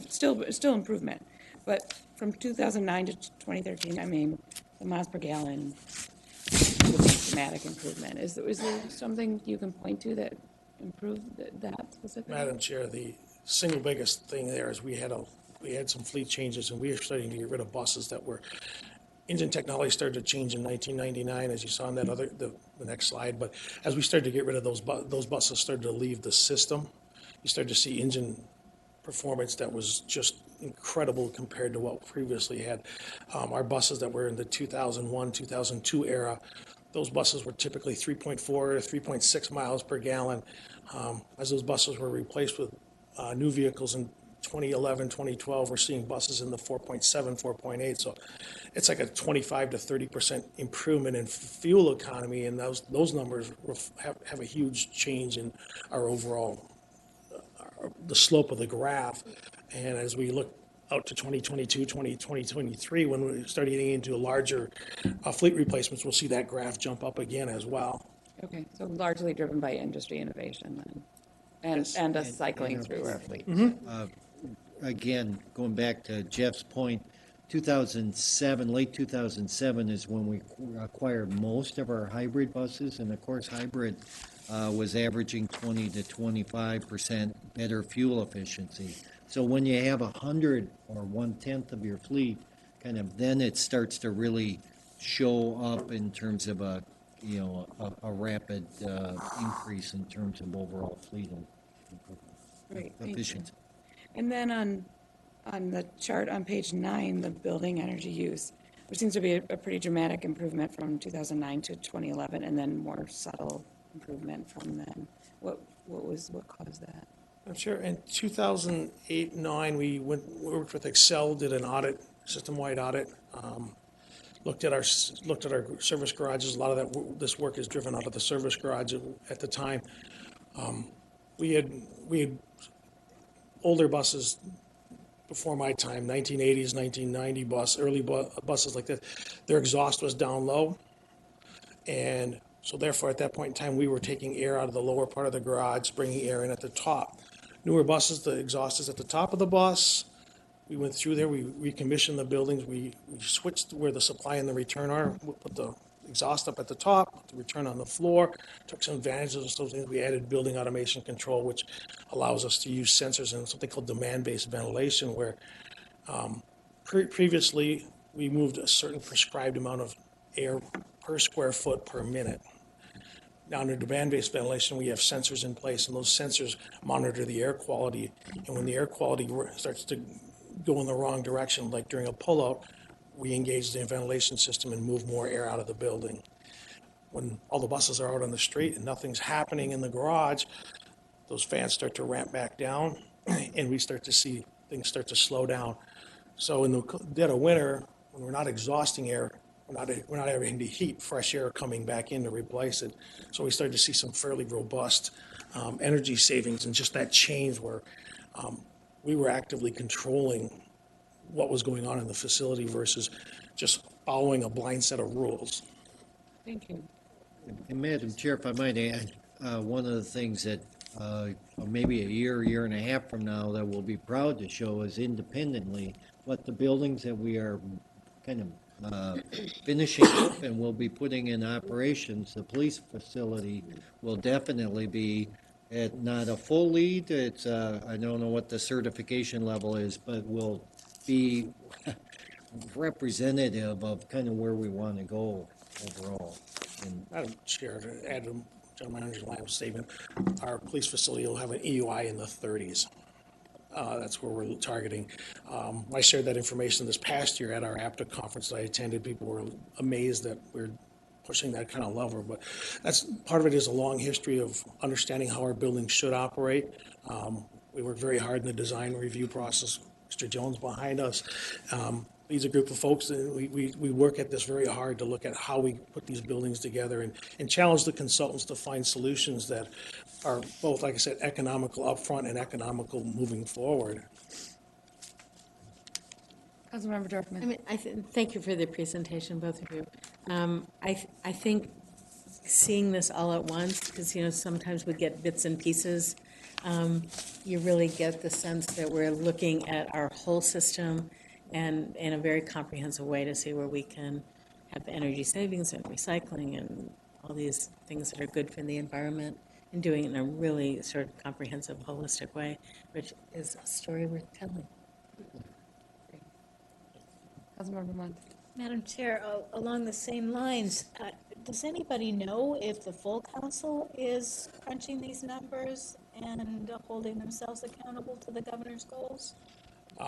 still improvement. But from 2009 to 2013, I mean, the miles per gallon was a dramatic improvement. Is there something you can point to that improved that specifically? Madam Chair, the single biggest thing there is we had some fleet changes, and we are starting to get rid of buses that were, engine technology started to change in 1999, as you saw in that the next slide. But as we started to get rid of those buses started to leave the system, you started to see engine performance that was just incredible compared to what previously had. Our buses that were in the 2001, 2002 era, those buses were typically 3.4 or 3.6 miles per gallon. As those buses were replaced with new vehicles in 2011, 2012, we're seeing buses in the 4.7, 4.8. So it's like a 25 to 30% improvement in fuel economy, and those numbers have a huge change in our overall the slope of the graph. And as we look out to 2022, 2023, when we start getting into larger fleet replacements, we'll see that graph jump up again as well. Okay, so largely driven by industry innovation then, and us cycling through our fleet. Again, going back to Jeff's point, 2007, late 2007 is when we acquired most of our hybrid buses, and of course hybrid was averaging 20 to 25% better fuel efficiency. So when you have 100 or 1/10 of your fleet, kind of then it starts to really show up in terms of a rapid increase in terms of overall fleet efficiency. And then on the chart on page 9, the building energy use, there seems to be a pretty dramatic improvement from 2009 to 2011, and then more subtle improvement from then. What caused that? I'm sure in 2008-9, we worked with Excel, did an audit, system-wide audit, looked at our service garages. A lot of this work is driven out of the service garage at the time. We had older buses before my time, 1980s, 1990 early buses like that. Their exhaust was down low, and so therefore at that point in time we were taking air out of the lower part of the garage, bringing air in at the top. Newer buses, the exhaust is at the top of the bus. We went through there, we recommissioned the buildings, we switched where the supply and the return are, we put the exhaust up at the top, put the return on the floor, took some advantages of those things. We added building automation control, which allows us to use sensors and something called demand-based ventilation, where previously we moved a certain prescribed amount of air per square foot per minute. Now, under demand-based ventilation, we have sensors in place, and those sensors monitor the air quality. And when the air quality starts to go in the wrong direction, like during a pullout, we engage the ventilation system and move more air out of the building. When all the buses are out on the street and nothing's happening in the garage, those fans start to ramp back down, and we start to see things start to slow down. So in the dead of winter, when we're not exhausting air, we're not having to heat fresh air coming back in to replace it. So we started to see some fairly robust energy savings, and just that change where we were actively controlling what was going on in the facility versus just following a blind set of rules. Thank you. And Madam Chair, if I might add, one of the things that maybe a year and a half from now that we'll be proud to show is independently what the buildings that we are kind of finishing up and we'll be putting in operations. The police facility will definitely be not a full lead, it's, I don't know what the certification level is, but will be representative of kind of where we want to go overall. And Madam Chair, to add to General Manager Lamb's statement, our police facility will have an EUI in the 30s. That's where we're targeting. I shared that information this past year at our APTA conference that I attended. People were amazed that we're pushing that kind of lever, but that's part of it is a long history of understanding how our buildings should operate. We worked very hard in the design review process. Mr. Jones behind us. These are a group of folks that we work at this very hard to look at how we put these buildings together and challenge the consultants to find solutions that are both, like I said, economical upfront and economical moving forward. Councilmember Dorfman. I mean, thank you for the presentation, both of you. I think seeing this all at once, because, you know, sometimes we get bits and pieces, you really get the sense that we're looking at our whole system and in a very comprehensive way to see where we can have energy savings and recycling and all these things that are good for the environment, and doing it in a really sort of comprehensive, holistic way, which is a story worth telling. Councilmember Munt. Madam Chair, along the same lines, does anybody know if the full council is crunching these numbers and holding themselves accountable to the governor's goals?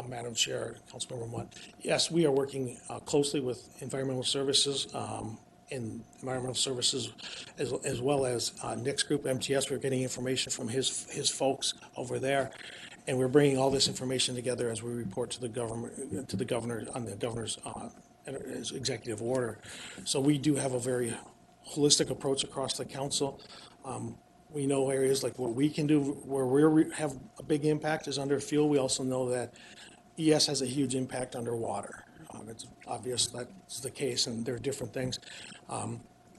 Madam Chair, Councilmember Munt, yes, we are working closely with environmental services as well as Nick's group, MTS. We're getting information from his folks over there, and we're bringing all this information together as we report to the governor on the governor's executive order. So we do have a very holistic approach across the council. We know areas like what we can do where we have a big impact is under fuel. We also know that ES has a huge impact underwater. It's obvious that's the case, and there are different things.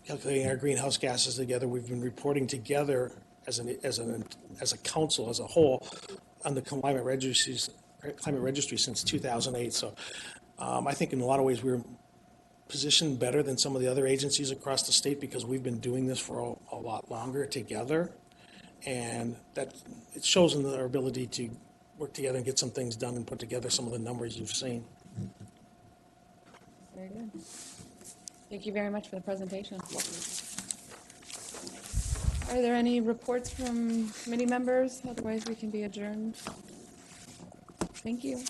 Calculating our greenhouse gases together, we've been reporting together as a council as a whole on the climate registry since 2008. So I think in a lot of ways we're positioned better than some of the other agencies across the state because we've been doing this for a lot longer together, and that it shows in our ability to work together and get some things done and put together some of the numbers you've seen. Very good. Thank you very much for the presentation. Are there any reports from committee members? Otherwise, we can be adjourned. Thank you.